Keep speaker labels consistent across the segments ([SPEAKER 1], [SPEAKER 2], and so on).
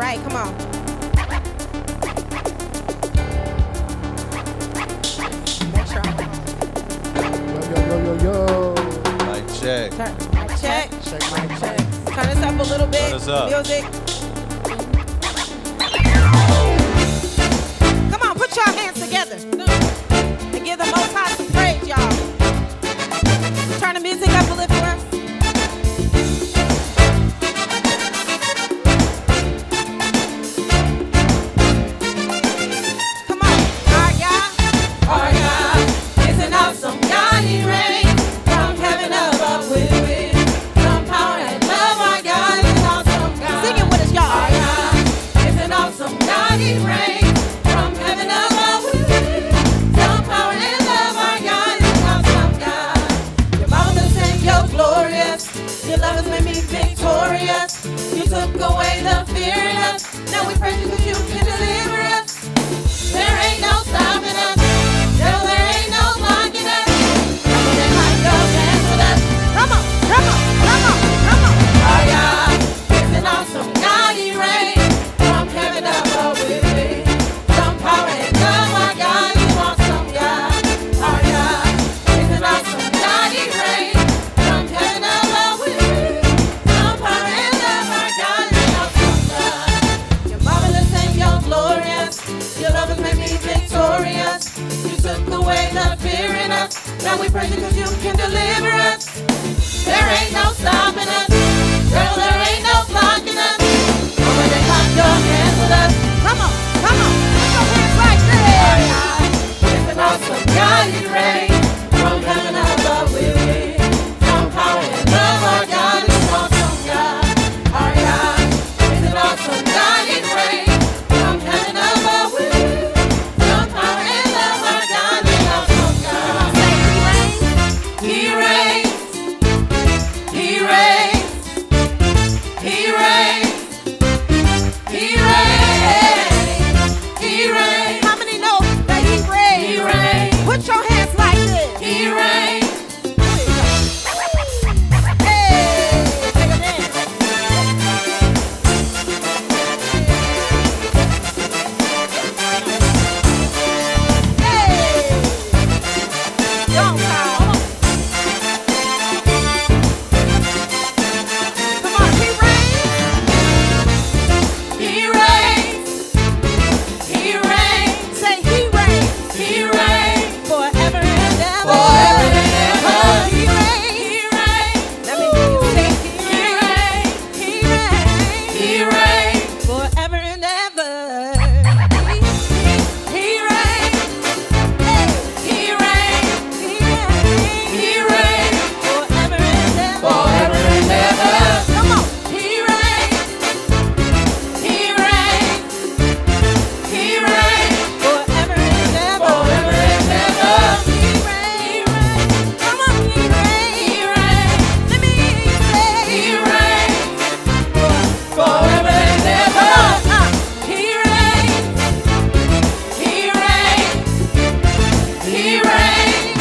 [SPEAKER 1] right, come on. Make sure
[SPEAKER 2] Yo.
[SPEAKER 3] Mic check.
[SPEAKER 1] Mic check.
[SPEAKER 2] Check my check.
[SPEAKER 1] Turn this up a little bit.
[SPEAKER 3] Turn this up.
[SPEAKER 1] Music. Come on, put your hands together. And give the Most High some praise, y'all. Turn the music up a little for us. Come on. Our God is an awesome God. He reigns from heaven above with some power and love. Our God is an awesome God. Sing it with us, y'all. Our God is an awesome God. He reigns from heaven above with some power and love. Our God is an awesome God. Your marvelous and you're glorious. Your love has made me victorious. You took away the fear in us. Now we praise you because you can deliver us. There ain't no stopping us. No, there ain't no blocking us. Come on and hide your hands with us. Come on, come on, come on, come on. Our God is an awesome God. He reigns from heaven above with me. Some power and love. Our God is an awesome God. Our God is an awesome God. He reigns from heaven above with me. Some power and love. Our God is an awesome God. You're marvelous and you're glorious. Your love has made me victorious. You took away the fear in us. Now we praise you because you can deliver us. There ain't no stopping us. Girl, there ain't no blocking us. Come on and clap your hands with us. Come on, come on. Put your hands like this. Our God is an awesome God. He reigns from heaven above with me. Some power and love. Our God is an awesome God. Our God is an awesome God. He reigns from heaven above with me. Some power and love. Our God is an awesome God. Say He reigns. He reigns. He reigns. He reigns. He reigns. How many know that He reigns? He reigns. Put your hands like this. He reigns. Hey, take a dance. Hey, don't call. Come on, He reigns. He reigns. He reigns. Say He reigns. He reigns forever and ever. Forever and ever. He reigns. He reigns. Let me hear you say He reigns. He reigns. He reigns forever and ever. He reigns. Hey, He reigns. He reigns. He reigns forever and ever. Forever and ever. Come on. He reigns. He reigns. He reigns forever and ever. Forever and ever. He reigns. Come on, He reigns. He reigns. Let me hear you say He reigns forever and ever. He reigns. He reigns. He reigns.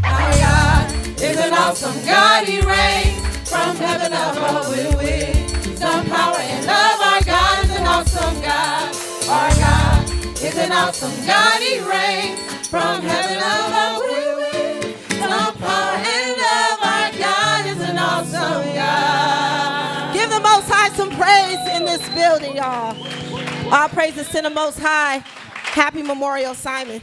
[SPEAKER 1] Our God is an awesome God. He reigns from heaven above with wisdom, power, and love. Our God is an awesome God. Our God is an awesome God. He reigns from heaven above with wisdom, power, and love. Our God is an awesome God. Give the Most High some praise in this building, y'all. All praises to the Most High. Happy Memorial, Simon.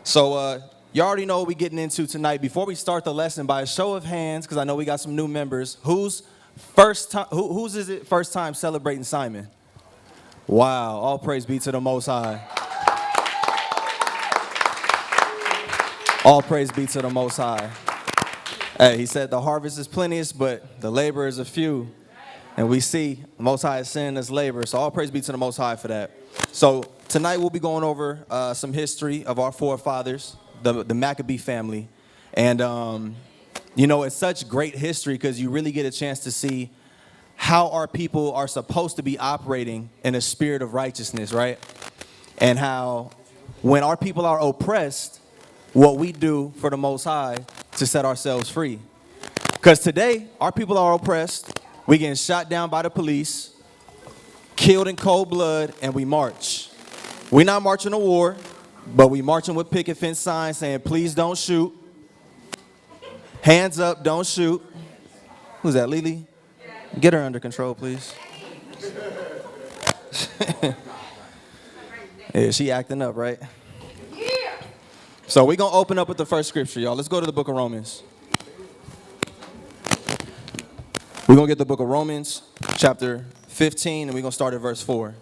[SPEAKER 2] So you already know what we're getting into tonight. Before we start the lesson, by a show of hands, because I know we got some new members, whose is it first time celebrating Simon? Wow, all praise be to the Most High. All praise be to the Most High. Hey, he said the harvest is plenteous, but the laborers are few. And we see the Most High is sending us labor. So all praise be to the Most High for that. So tonight we'll be going over some history of our forefathers, the Maccabee family. And, you know, it's such great history because you really get a chance to see how our people are supposed to be operating in a spirit of righteousness, right? And how when our people are oppressed, what we do for the Most High to set ourselves free. Because today, our people are oppressed. We getting shot down by the police, killed in cold blood, and we march. We're not marching to war, but we marching with picket fence signs saying, please don't shoot. Hands up, don't shoot. Who's that, Lily? Get her under control, please. Yeah, she acting up, right? So we're going to open up with the first scripture, y'all. Let's go to the book of Romans. We're going to get the book of Romans, chapter 15, and we're going to start at verse 4.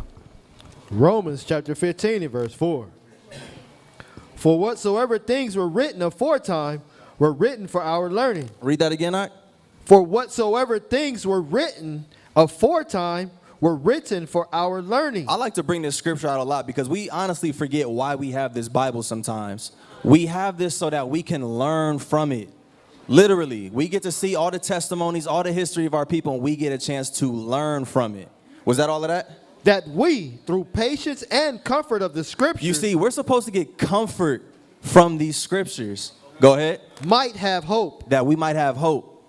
[SPEAKER 3] Romans chapter 15 and verse 4. For whatsoever things were written aforetime were written for our learning.
[SPEAKER 2] Read that again, Ike.
[SPEAKER 3] For whatsoever things were written aforetime were written for our learning.
[SPEAKER 2] I like to bring this scripture out a lot because we honestly forget why we have this Bible sometimes. We have this so that we can learn from it. Literally, we get to see all the testimonies, all the history of our people, and we get a chance to learn from it. Was that all of that?
[SPEAKER 3] That we, through patience and comfort of the scriptures,
[SPEAKER 2] You see, we're supposed to get comfort from these scriptures. Go ahead.
[SPEAKER 3] might have hope.
[SPEAKER 2] That we might have hope.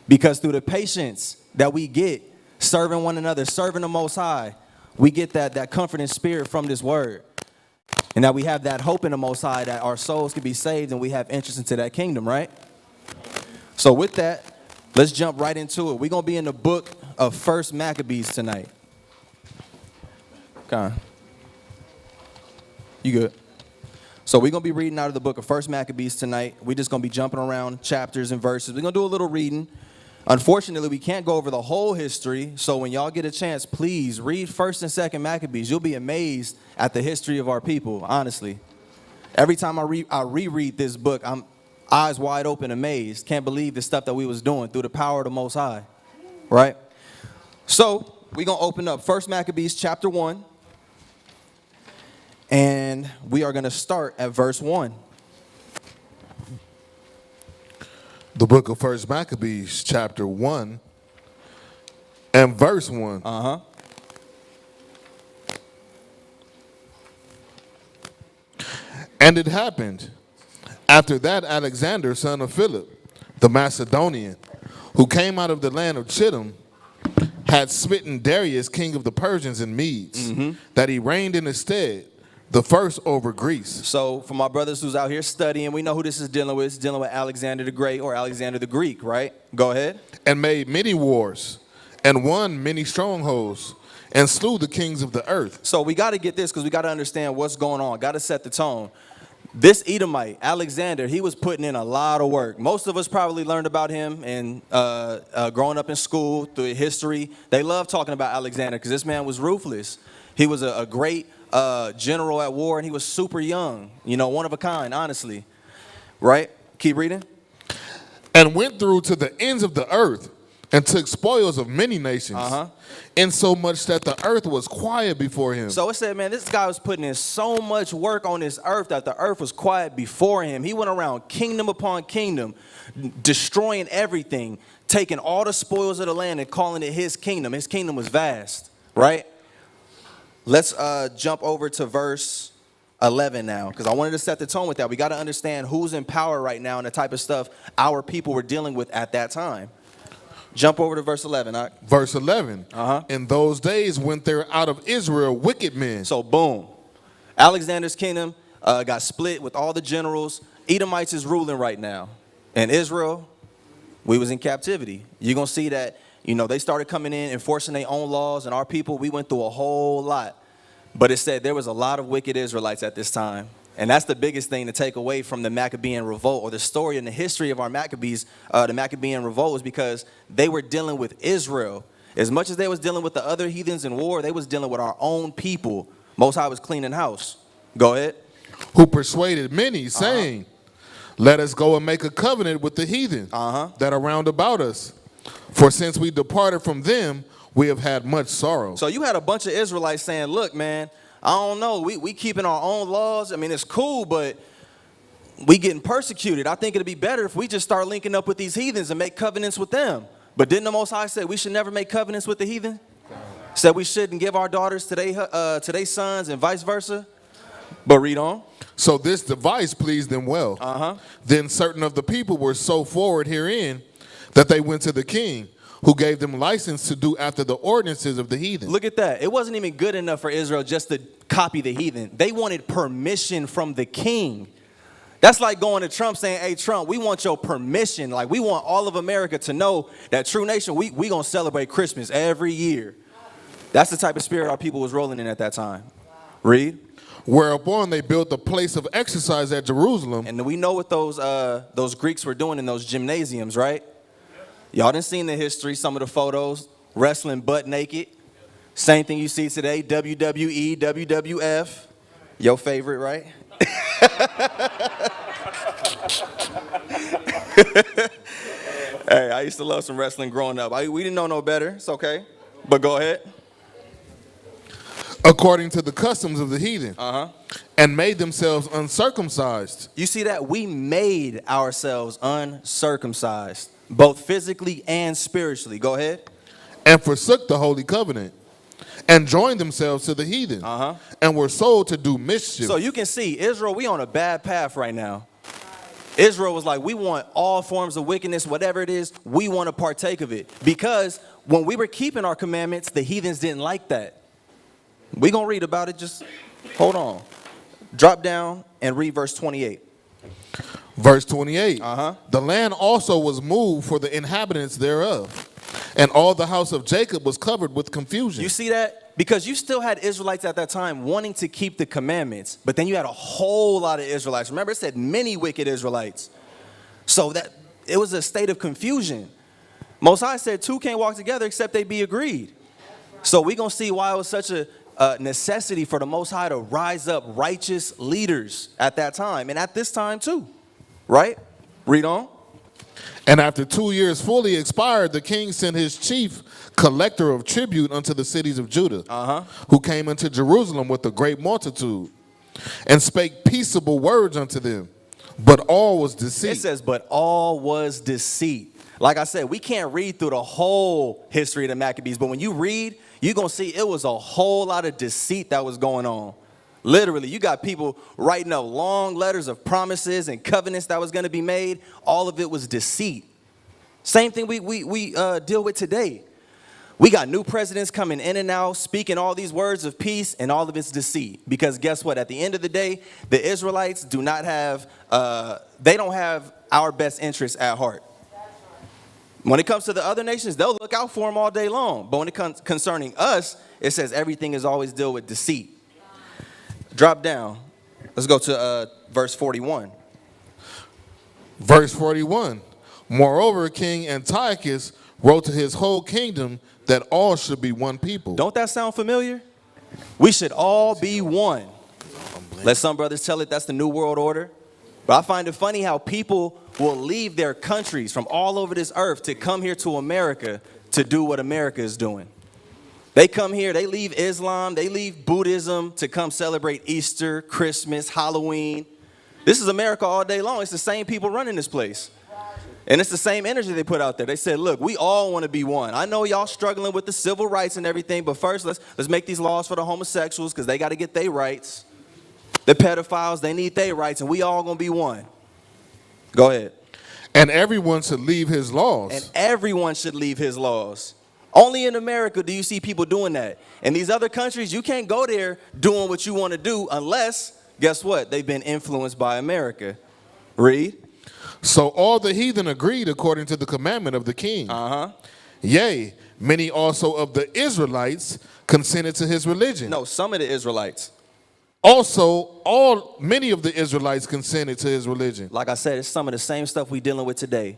[SPEAKER 2] Because through the patience that we get, serving one another, serving the Most High, we get that comfort and spirit from this word. And that we have that hope in the Most High that our souls can be saved and we have interest into that kingdom, right? So with that, let's jump right into it. We're going to be in the book of 1 Maccabees tonight. Okay. You good? So we're going to be reading out of the book of 1 Maccabees tonight. We're just going to be jumping around chapters and verses. We're going to do a little reading. Unfortunately, we can't go over the whole history. So when y'all get a chance, please read 1st and 2nd Maccabees. You'll be amazed at the history of our people, honestly. Every time I reread this book, I'm eyes wide open, amazed. Can't believe the stuff that we was doing through the power of the Most High, right? So we're going to open up 1 Maccabees chapter 1. And we are going to start at verse 1.
[SPEAKER 4] The book of 1 Maccabees, chapter 1, and verse 1.
[SPEAKER 2] Uh-huh.
[SPEAKER 4] And it happened, after that Alexander, son of Philip, the Macedonian, who came out of the land of Chittim, had smitten Darius, king of the Persians and Medes, that he reigned in his stead, the first over Greece.
[SPEAKER 2] So for my brothers who's out here studying, we know who this is dealing with. It's dealing with Alexander the Great or Alexander the Greek, right? Go ahead.
[SPEAKER 4] And made many wars, and won many strongholds, and slew the kings of the earth.
[SPEAKER 2] So we got to get this because we got to understand what's going on. Got to set the tone. This Edomite, Alexander, he was putting in a lot of work. Most of us probably learned about him and growing up in school through history. They love talking about Alexander because this man was ruthless. He was a great general at war, and he was super young. You know, one of a kind, honestly. Right? Keep reading.
[SPEAKER 4] And went through to the ends of the earth, and took spoils of many nations, insomuch that the earth was quiet before him.
[SPEAKER 2] So it said, man, this guy was putting in so much work on this earth that the earth was quiet before him. He went around kingdom upon kingdom, destroying everything, taking all the spoils of the land and calling it his kingdom. His kingdom was vast, right? Let's jump over to verse 11 now, because I wanted to set the tone with that. We got to understand who's in power right now and the type of stuff our people were dealing with at that time. Jump over to verse 11.
[SPEAKER 4] Verse 11. In those days went there out of Israel wicked men.
[SPEAKER 2] So boom. Alexander's kingdom got split with all the generals. Edomites is ruling right now. And Israel, we was in captivity. You're going to see that, you know, they started coming in, enforcing their own laws. And our people, we went through a whole lot. But it said there was a lot of wicked Israelites at this time. And that's the biggest thing to take away from the Maccabean revolt, or the story and the history of our Maccabees, the Maccabean revolt, is because they were dealing with Israel. As much as they was dealing with the other heathens in war, they was dealing with our own people. Most High was cleaning house. Go ahead.
[SPEAKER 4] Who persuaded many, saying, let us go and make a covenant with the heathen that are round about us. For since we departed from them, we have had much sorrow.
[SPEAKER 2] So you had a bunch of Israelites saying, look, man, I don't know. We keeping our own laws. I mean, it's cool, but we getting persecuted. I think it'd be better if we just start linking up with these heathens and make covenants with them. But didn't the Most High say we should never make covenants with the heathen? Said we shouldn't give our daughters to their sons and vice versa? But read on.
[SPEAKER 4] So this device pleased them well. Then certain of the people were so forward herein that they went to the king, who gave them license to do after the ordinances of the heathen.
[SPEAKER 2] Look at that. It wasn't even good enough for Israel just to copy the heathen. They wanted permission from the king. That's like going to Trump saying, hey, Trump, we want your permission. Like, we want all of America to know that True Nation, we going to celebrate Christmas every year. That's the type of spirit our people was rolling in at that time. Read.
[SPEAKER 4] Whereupon they built a place of exercise at Jerusalem.
[SPEAKER 2] And we know what those Greeks were doing in those gymnasiums, right? Y'all done seen the history, some of the photos, wrestling butt naked. Same thing you see today, WWE, WWF. Your favorite, right? Hey, I used to love some wrestling growing up. We didn't know no better. It's okay. But go ahead.
[SPEAKER 4] According to the customs of the heathen. And made themselves uncircumcised.
[SPEAKER 2] You see that? We made ourselves uncircumcised, both physically and spiritually. Go ahead.
[SPEAKER 4] And forsook the holy covenant, and joined themselves to the heathen, and were sold to do mischief.
[SPEAKER 2] So you can see, Israel, we on a bad path right now. Israel was like, we want all forms of wickedness, whatever it is, we want to partake of it. Because when we were keeping our commandments, the heathens didn't like that. We're going to read about it. Just hold on. Drop down and read verse 28.
[SPEAKER 4] Verse 28. The land also was moved for the inhabitants thereof, and all the house of Jacob was covered with confusion.
[SPEAKER 2] You see that? Because you still had Israelites at that time wanting to keep the commandments, but then you had a whole lot of Israelites. Remember, it said many wicked Israelites. So that it was a state of confusion. Most High said two can't walk together except they be agreed. So we're going to see why it was such a necessity for the Most High to rise up righteous leaders at that time, and at this time too. Right? Read on.
[SPEAKER 4] And after 2 years fully expired, the king sent his chief collector of tribute unto the cities of Judah, who came into Jerusalem with a great multitude, and spake peaceable words unto them. But all was deceit.
[SPEAKER 2] It says, but all was deceit. Like I said, we can't read through the whole history of the Maccabees, but when you read, you're going to see it was a whole lot of deceit that was going on. Literally, you got people writing up long letters of promises and covenants that was going to be made. All of it was deceit. Same thing we deal with today. We got new presidents coming in and out, speaking all these words of peace, and all of it's deceit. Because guess what? At the end of the day, the Israelites do not have, they don't have our best interests at heart. When it comes to the other nations, they'll look out for them all day long. But when it comes concerning us, it says everything is always dealt with deceit. Drop down. Let's go to verse 41.
[SPEAKER 4] Verse 41. Moreover, King Antiochus wrote to his whole kingdom that all should be one people.
[SPEAKER 2] Don't that sound familiar? We should all be one. Let some brothers tell it that's the New World Order. But I find it funny how people will leave their countries from all over this earth to come here to America to do what America is doing. They come here, they leave Islam, they leave Buddhism to come celebrate Easter, Christmas, Halloween. This is America all day long. It's the same people running this place. And it's the same energy they put out there. They said, look, we all want to be one. I know y'all struggling with the civil rights and everything, but first let's make these laws for the homosexuals because they got to get their rights. The pedophiles, they need their rights, and we all going to be one. Go ahead.
[SPEAKER 4] And everyone should leave his laws.
[SPEAKER 2] And everyone should leave his laws. Only in America do you see people doing that. In these other countries, you can't go there doing what you want to do unless, guess what? They've been influenced by America. Read.
[SPEAKER 4] So all the heathen agreed according to the commandment of the king. Yea, many also of the Israelites consented to his religion.
[SPEAKER 2] No, some of the Israelites.
[SPEAKER 4] Also, many of the Israelites consented to his religion.
[SPEAKER 2] Like I said, it's some of the same stuff we're dealing with today.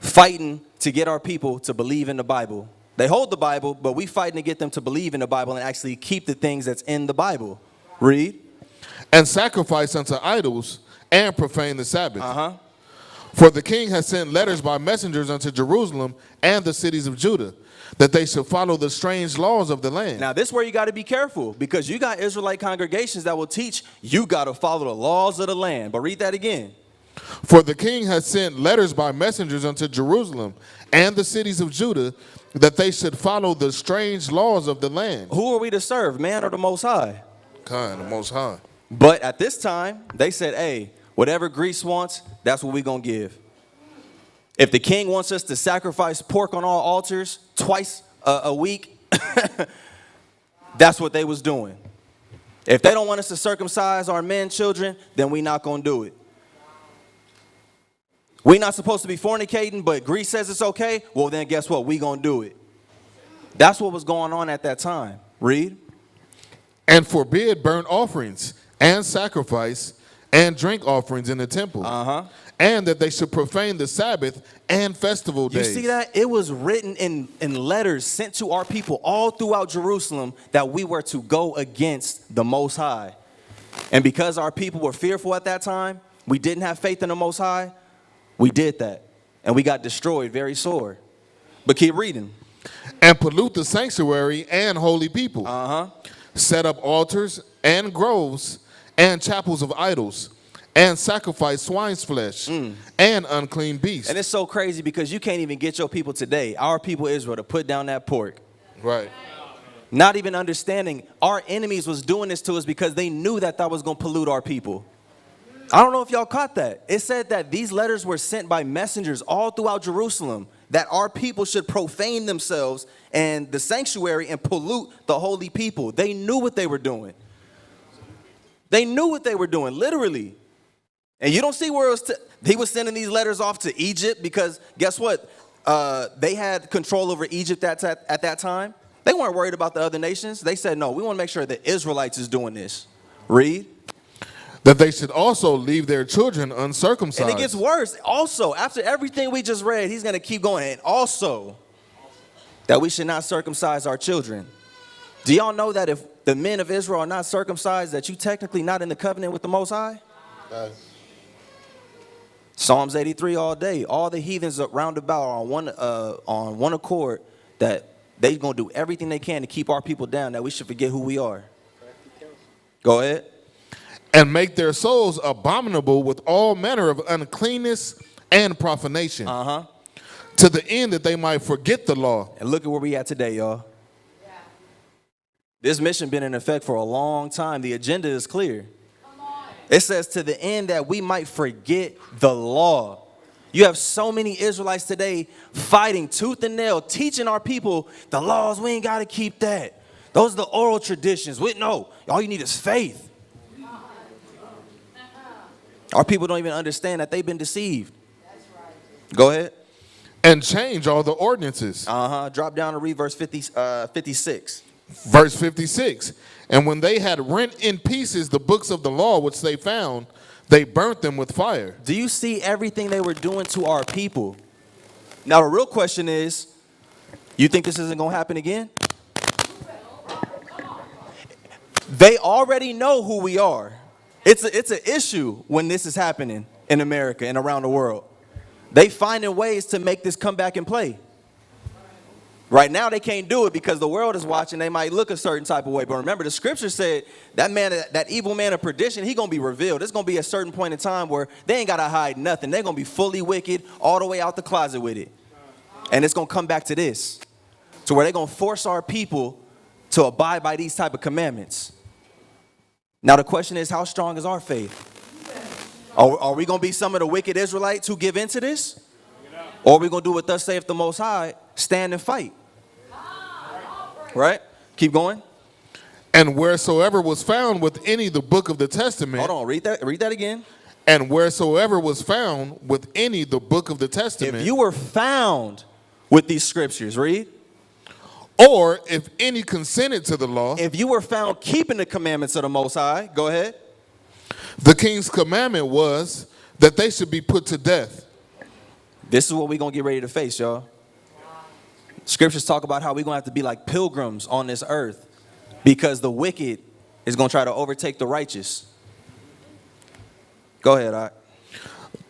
[SPEAKER 2] Fighting to get our people to believe in the Bible. They hold the Bible, but we fighting to get them to believe in the Bible and actually keep the things that's in the Bible. Read.
[SPEAKER 4] And sacrifice unto idols and profane the Sabbath. For the king has sent letters by messengers unto Jerusalem and the cities of Judah, that they should follow the strange laws of the land.
[SPEAKER 2] Now, this is where you got to be careful, because you got Israelite congregations that will teach you got to follow the laws of the land. But read that again.
[SPEAKER 4] For the king has sent letters by messengers unto Jerusalem and the cities of Judah, that they should follow the strange laws of the land.
[SPEAKER 2] Who are we to serve, man or the Most High?
[SPEAKER 4] God, the Most High.
[SPEAKER 2] But at this time, they said, hey, whatever Greece wants, that's what we're going to give. If the king wants us to sacrifice pork on all altars twice a week, that's what they was doing. If they don't want us to circumcise our men, children, then we're not going to do it. We're not supposed to be fornicating, but Greece says it's okay. Well, then guess what? We're going to do it. That's what was going on at that time. Read.
[SPEAKER 4] And forbid burnt offerings and sacrifice and drink offerings in the temple. And that they should profane the Sabbath and festival days.
[SPEAKER 2] You see that? It was written in letters sent to our people all throughout Jerusalem that we were to go against the Most High. And because our people were fearful at that time, we didn't have faith in the Most High, we did that. And we got destroyed very sore. But keep reading.
[SPEAKER 4] And pollute the sanctuary and holy people. Set up altars and groves and chapels of idols, and sacrifice swine's flesh and unclean beasts.
[SPEAKER 2] And it's so crazy because you can't even get your people today, our people Israel, to put down that pork.
[SPEAKER 4] Right.
[SPEAKER 2] Not even understanding our enemies was doing this to us because they knew that that was going to pollute our people. I don't know if y'all caught that. It said that these letters were sent by messengers all throughout Jerusalem, that our people should profane themselves and the sanctuary and pollute the holy people. They knew what they were doing. They knew what they were doing, literally. And you don't see where it was he was sending these letters off to Egypt because guess what? They had control over Egypt at that time. They weren't worried about the other nations. They said, no, we want to make sure the Israelites is doing this. Read.
[SPEAKER 4] That they should also leave their children uncircumcised.
[SPEAKER 2] And it gets worse. Also, after everything we just read, he's going to keep going. And also, that we should not circumcise our children. Do y'all know that if the men of Israel are not circumcised, that you technically not in the covenant with the Most High? Psalms 83 all day. All the heathens round about are on one accord that they're going to do everything they can to keep our people down, that we should forget who we are. Go ahead.
[SPEAKER 4] And make their souls abominable with all manner of uncleanness and profanation. To the end that they might forget the law.
[SPEAKER 2] And look at where we at today, y'all. Yeah. This mission been in effect for a long time. The agenda is clear. It says to the end that we might forget the law. You have so many Israelites today fighting tooth and nail, teaching our people the laws. We ain't got to keep that. Those are the oral traditions. No, all you need is faith. Our people don't even understand that they've been deceived. That's right. Go ahead.
[SPEAKER 4] And change all the ordinances.
[SPEAKER 2] Drop down and read verse 56.
[SPEAKER 4] Verse 56. And when they had rent in pieces the books of the law which they found, they burnt them with fire.
[SPEAKER 2] Do you see everything they were doing to our people? Now the real question is, you think this isn't going to happen again? They already know who we are. It's an issue when this is happening in America and around the world. They finding ways to make this come back and play. Right now they can't do it because the world is watching. They might look a certain type of way. But remember, the scripture said that man, that evil man of perdition, he going to be revealed. There's going to be a certain point in time where they ain't got to hide nothing. They're going to be fully wicked all the way out the closet with it. And it's going to come back to this. To where they're going to force our people to abide by these type of commandments. Now the question is, how strong is our faith? Are we going to be some of the wicked Israelites who give into this? Or are we going to do what thus saith the Most High, stand and fight? Right? Keep going.
[SPEAKER 4] And wheresoever was found with any the book of the testament.
[SPEAKER 2] Hold on, read that again.
[SPEAKER 4] And wheresoever was found with any the book of the testament.
[SPEAKER 2] If you were found with these scriptures, read.
[SPEAKER 4] Or if any consented to the law,
[SPEAKER 2] If you were found keeping the commandments of the Most High, go ahead.
[SPEAKER 4] the king's commandment was that they should be put to death.
[SPEAKER 2] This is what we're going to get ready to face, y'all. Scriptures talk about how we're going to have to be like pilgrims on this earth because the wicked is going to try to overtake the righteous. Go ahead, Ike.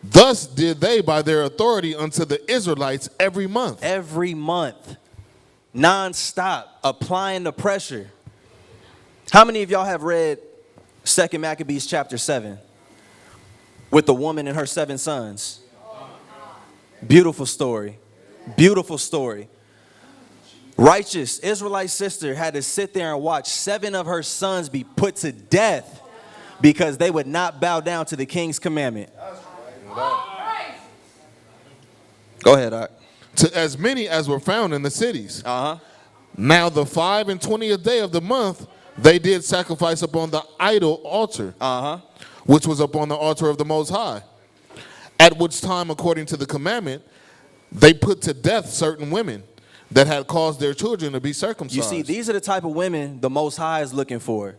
[SPEAKER 4] Thus did they by their authority unto the Israelites every month.
[SPEAKER 2] Every month, non-stop, applying the pressure. How many of y'all have read 2 Maccabees chapter 7 with the woman and her 7 sons? Beautiful story. Beautiful story. Righteous Israelite sister had to sit there and watch 7 of her sons be put to death because they would not bow down to the king's commandment. Go ahead, Ike.
[SPEAKER 4] To as many as were found in the cities.
[SPEAKER 2] Uh-huh.
[SPEAKER 4] Now the 25th and 20th day of the month, they did sacrifice upon the idol altar, which was upon the altar of the Most High. At which time, according to the commandment, they put to death certain women that had caused their children to be circumcised.
[SPEAKER 2] You see, these are the type of women the Most High is looking for.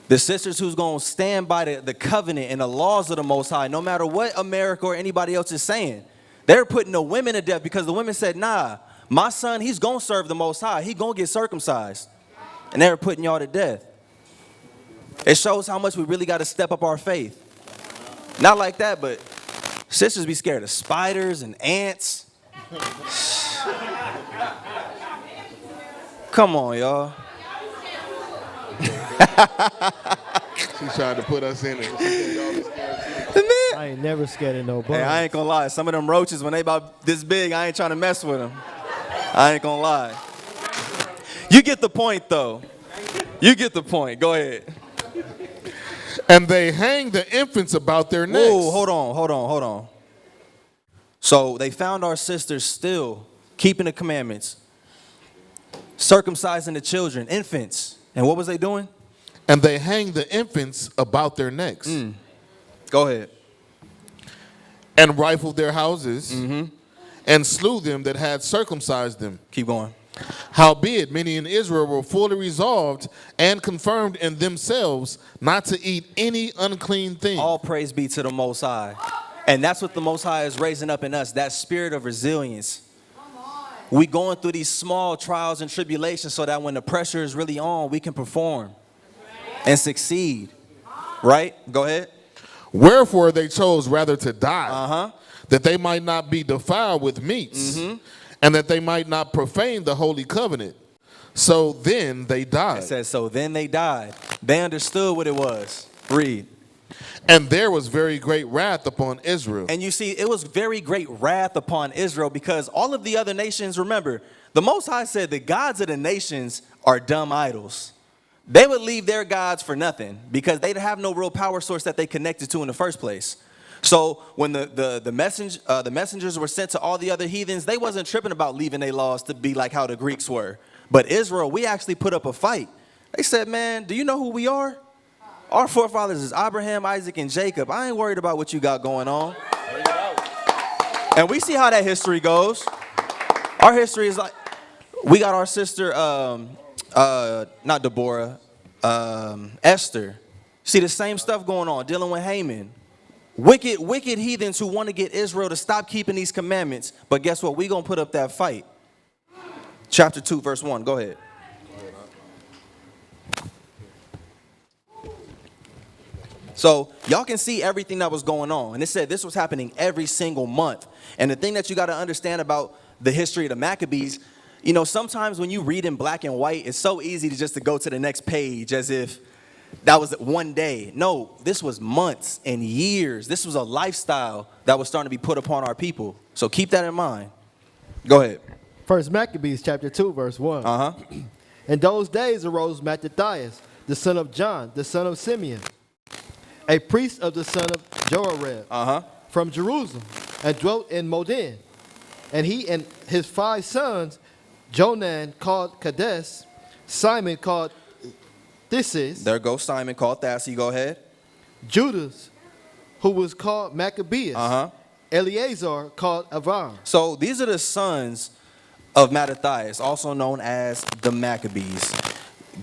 [SPEAKER 2] The sisters who's going to stand by the covenant and the laws of the Most High, no matter what America or anybody else is saying. They're putting the women to death because the women said, nah, my son, he's going to serve the Most High. He's going to get circumcised. And they're putting y'all to death. It shows how much we really got to step up our faith. Not like that, but sisters be scared of spiders and ants. Come on, y'all.
[SPEAKER 4] She tried to put us in it.
[SPEAKER 3] I ain't never scared of no bugs.
[SPEAKER 2] Hey, I ain't gonna lie. Some of them roaches, when they about this big, I ain't trying to mess with them. I ain't gonna lie. You get the point, though. You get the point. Go ahead.
[SPEAKER 4] And they hang the infants about their necks.
[SPEAKER 2] Whoa, hold on. So they found our sisters still keeping the commandments, circumcising the children, infants. And what was they doing?
[SPEAKER 4] And they hang the infants about their necks.
[SPEAKER 2] Go ahead.
[SPEAKER 4] And rifled their houses, and slew them that had circumcised them.
[SPEAKER 2] Keep going.
[SPEAKER 4] Howbeit, many in Israel were fully resolved and confirmed in themselves not to eat any unclean thing.
[SPEAKER 2] All praise be to the Most High. And that's what the Most High is raising up in us, that spirit of resilience. We going through these small trials and tribulations so that when the pressure is really on, we can perform and succeed. Right? Go ahead.
[SPEAKER 4] Wherefore they chose rather to die, that they might not be defiled with meats, and that they might not profane the holy covenant. So then they died.
[SPEAKER 2] It says, so then they died. They understood what it was. Read.
[SPEAKER 4] And there was very great wrath upon Israel.
[SPEAKER 2] And you see, it was very great wrath upon Israel because all of the other nations, remember, the Most High said the gods of the nations are dumb idols. They would leave their gods for nothing because they have no real power source that they connected to in the first place. So when the messengers were sent to all the other heathens, they wasn't tripping about leaving their laws to be like how the Greeks were. But Israel, we actually put up a fight. They said, man, do you know who we are? Our forefathers is Abraham, Isaac, and Jacob. I ain't worried about what you got going on. And we see how that history goes. Our history is like, we got our sister, not Deborah, Esther. See the same stuff going on, dealing with Haman. Wicked heathens who want to get Israel to stop keeping these commandments. But guess what? We're going to put up that fight. Chapter 2, verse 1. Go ahead. So y'all can see everything that was going on. And it said this was happening every single month. And the thing that you got to understand about the history of the Maccabees, you know, sometimes when you read in black and white, it's so easy to go to the next page as if that was one day. No, this was months and years. This was a lifestyle that was starting to be put upon our people. So keep that in mind. Go ahead.
[SPEAKER 3] First Maccabees chapter 2, verse 1. In those days arose Mattathias, the son of John, the son of Simeon, a priest of the son of Joarib, from Jerusalem, and dwelt in Modin. And he and his 5 sons, Jonan called Kadesh, Simon called Thisis.
[SPEAKER 2] There goes Simon called Thassi. Go ahead.
[SPEAKER 3] Judas, who was called Maccabeus. Eleazar called Avam.
[SPEAKER 2] So these are the sons of Mattathias, also known as the Maccabees.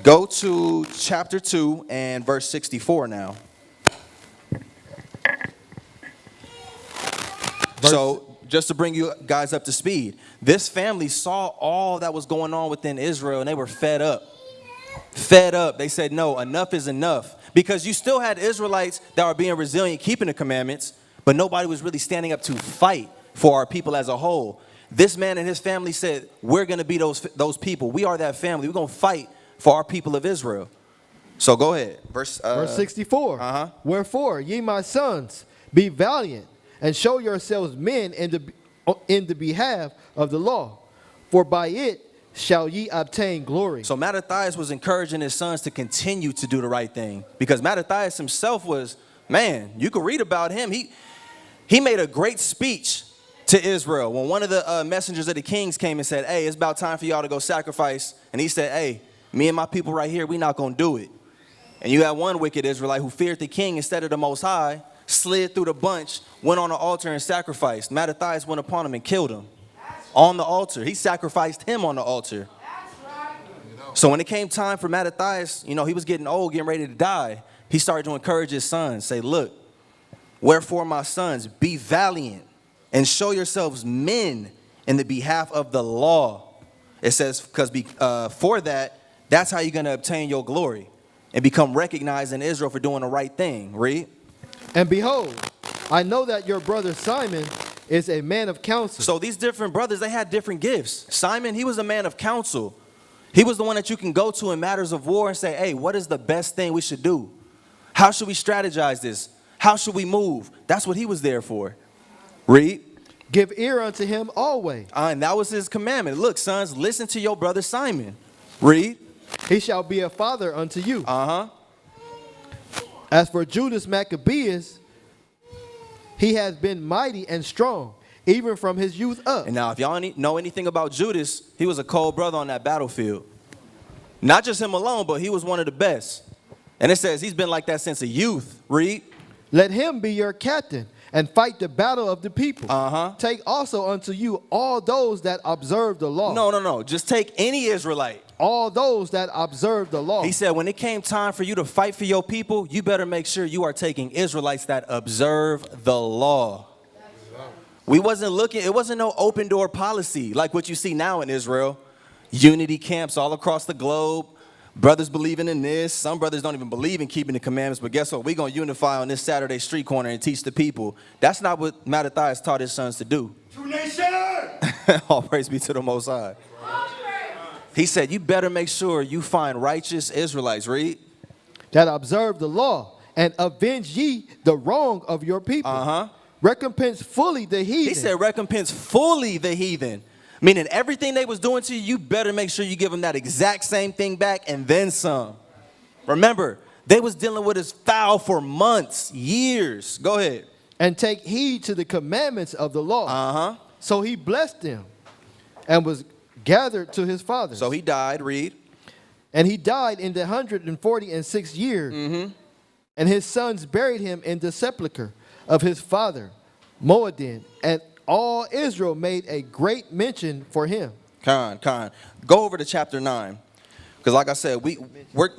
[SPEAKER 2] Go to chapter 2 and verse 64 now. So, just to bring you guys up to speed, this family saw all that was going on within Israel, and they were fed up. Fed up. They said, no, enough is enough. Because you still had Israelites that were being resilient, keeping the commandments, but nobody was really standing up to fight for our people as a whole. This man and his family said, we're going to be those people. We are that family. We're going to fight for our people of Israel. So go ahead. Verse
[SPEAKER 3] 64. Wherefore, ye my sons, be valiant, and show yourselves men in the behalf of the law, for by it shall ye obtain glory.
[SPEAKER 2] So Mattathias was encouraging his sons to continue to do the right thing, because Mattathias himself was, man, you can read about him. He made a great speech to Israel when one of the messengers of the kings came and said, hey, it's about time for y'all to go sacrifice. And he said, hey, me and my people right here, we not going to do it. And you had one wicked Israelite who feared the king instead of the Most High, slid through the bunch, went on the altar and sacrificed. Mattathias went upon him and killed him on the altar. He sacrificed him on the altar. So when it came time for Mattathias, he was getting old, getting ready to die. He started to encourage his sons, say, look, wherefore my sons, be valiant and show yourselves men in the behalf of the law. It says, because for that's how you're going to obtain your glory and become recognized in Israel for doing the right thing. Read.
[SPEAKER 3] And behold, I know that your brother Simon is a man of counsel.
[SPEAKER 2] So these different brothers, they had different gifts. Simon, he was a man of counsel. He was the one that you can go to in matters of war and say, hey, what is the best thing we should do? How should we strategize this? How should we move? That's what he was there for. Read.
[SPEAKER 3] Give ear unto him always.
[SPEAKER 2] And that was his commandment. Look, sons, listen to your brother Simon. Read.
[SPEAKER 3] He shall be a father unto you. As for Judas Maccabeus, he has been mighty and strong, even from his youth up.
[SPEAKER 2] And now, if y'all know anything about Judas, he was a cold brother on that battlefield. Not just him alone, but he was one of the best. And it says he's been like that since a youth. Read.
[SPEAKER 3] Let him be your captain, and fight the battle of the people. Take also unto you all those that observe the law.
[SPEAKER 2] No. Just take any Israelite.
[SPEAKER 3] All those that observe the law.
[SPEAKER 2] He said, when it came time for you to fight for your people, you better make sure you are taking Israelites that observe the law. We wasn't looking, it wasn't no open door policy like what you see now in Israel. Unity camps all across the globe. Brothers believing in this. Some brothers don't even believe in keeping the commandments, but guess what? We're going to unify on this Saturday street corner and teach the people. That's not what Mattathias taught his sons to do.
[SPEAKER 5] True nation!
[SPEAKER 2] All praise be to the Most High. He said, you better make sure you find righteous Israelites, read.
[SPEAKER 3] That observe the law, and avenge ye the wrong of your people. Recompense fully the heathen.
[SPEAKER 2] He said, recompense fully the heathen. Meaning everything they was doing to you, you better make sure you give them that exact same thing back and then some. Remember, they was dealing with his foul for months, years. Go ahead.
[SPEAKER 3] And take heed to the commandments of the law. So he blessed them and was gathered to his fathers.
[SPEAKER 2] So he died, read.
[SPEAKER 3] And he died in the 146th year. And his sons buried him in the sepulchre of his father, Moadin. And all Israel made a great mention for him.
[SPEAKER 2] Con. Go over to chapter 9. Because like I said, we're...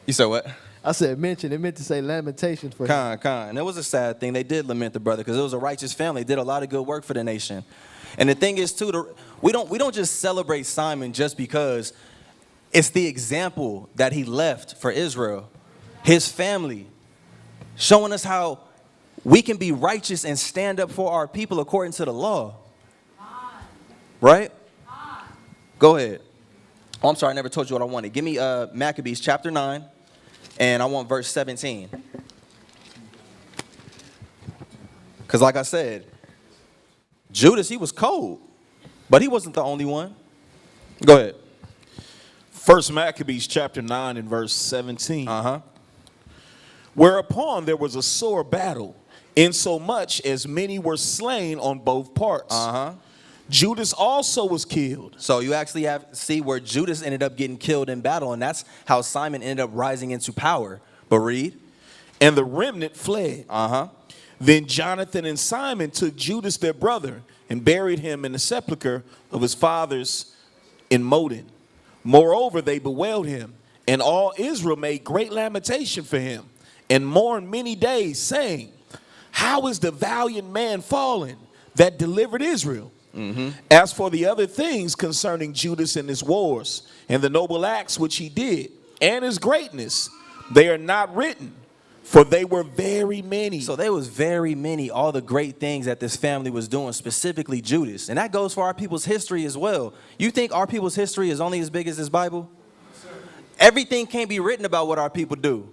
[SPEAKER 2] You said what?
[SPEAKER 3] I said mention. It meant to say lamentations for him.
[SPEAKER 2] And it was a sad thing. They did lament the brother because it was a righteous family. They did a lot of good work for the nation. And the thing is, too, we don't just celebrate Simon just because it's the example that he left for Israel, his family, showing us how we can be righteous and stand up for our people according to the law. Right? Go ahead. Oh, I'm sorry, I never told you what I wanted. Give me Maccabees chapter 9, and I want verse 17. Because like I said, Judas, he was cold, but he wasn't the only one. Go ahead.
[SPEAKER 5] First Maccabees chapter 9 and verse 17. Whereupon there was a sore battle, insomuch as many were slain on both parts. Judas also was killed.
[SPEAKER 2] So you actually see where Judas ended up getting killed in battle, and that's how Simon ended up rising into power. But read.
[SPEAKER 5] And the remnant fled. Then Jonathan and Simon took Judas their brother and buried him in the sepulchre of his fathers in Moden. Moreover, they bewailed him, and all Israel made great lamentation for him, and mourned many days, saying, how is the valiant man fallen that delivered Israel? As for the other things concerning Judas and his wars, and the noble acts which he did, and his greatness, they are not written, for they were very many.
[SPEAKER 2] So there was very many, all the great things that this family was doing, specifically Judas. And that goes for our people's history as well. You think our people's history is only as big as this Bible? Everything can't be written about what our people do.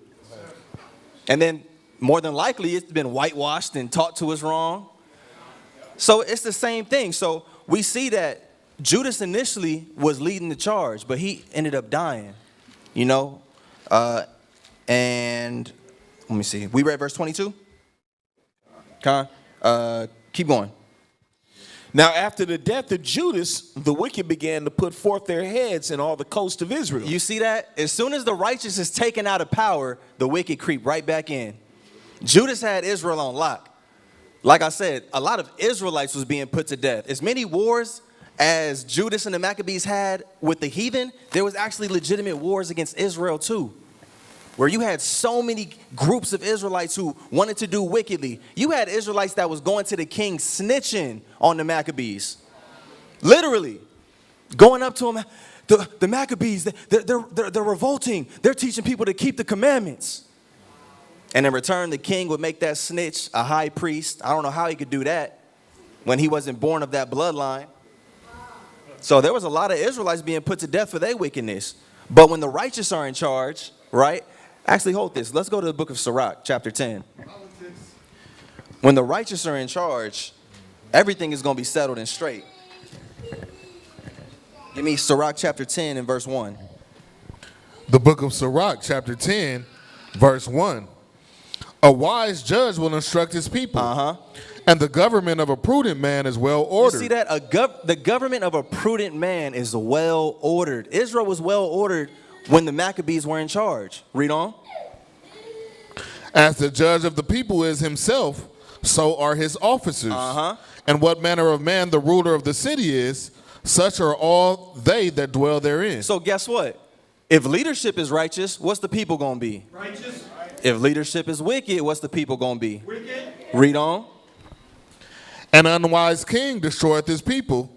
[SPEAKER 2] And then more than likely it's been whitewashed and taught to us wrong. So it's the same thing. So we see that Judas initially was leading the charge, but he ended up dying, you know. And let me see. We read verse 22? Keep going.
[SPEAKER 5] Now, after the death of Judas, the wicked began to put forth their heads in all the coast of Israel.
[SPEAKER 2] You see that? As soon as the righteous is taken out of power, the wicked creep right back in. Judas had Israel on lock. Like I said, a lot of Israelites was being put to death. As many wars as Judas and the Maccabees had with the heathen, there was actually legitimate wars against Israel too, where you had so many groups of Israelites who wanted to do wickedly. You had Israelites that was going to the king snitching on the Maccabees. Literally. Going up to him, the Maccabees, they're revolting. They're teaching people to keep the commandments. And in return, the king would make that snitch a high priest. I don't know how he could do that when he wasn't born of that bloodline. So there was a lot of Israelites being put to death for their wickedness. But when the righteous are in charge, right? Actually, hold this. Let's go to the book of Sirach, chapter 10. When the righteous are in charge, everything is going to be settled and straight. Give me Sirach, chapter 10 and verse 1.
[SPEAKER 4] The book of Sirach, chapter 10, verse 1. A wise judge will instruct his people, and the government of a prudent man is well ordered.
[SPEAKER 2] You see that? The government of a prudent man is well ordered. Israel was well ordered when the Maccabees were in charge. Read on.
[SPEAKER 4] As the judge of the people is himself, so are his officers. And what manner of man the ruler of the city is, such are all they that dwell therein.
[SPEAKER 2] So guess what? If leadership is righteous, what's the people going to be?
[SPEAKER 6] Righteous.
[SPEAKER 2] If leadership is wicked, what's the people going to be?
[SPEAKER 6] Wicked.
[SPEAKER 2] Read on.
[SPEAKER 4] An unwise king destroyeth his people,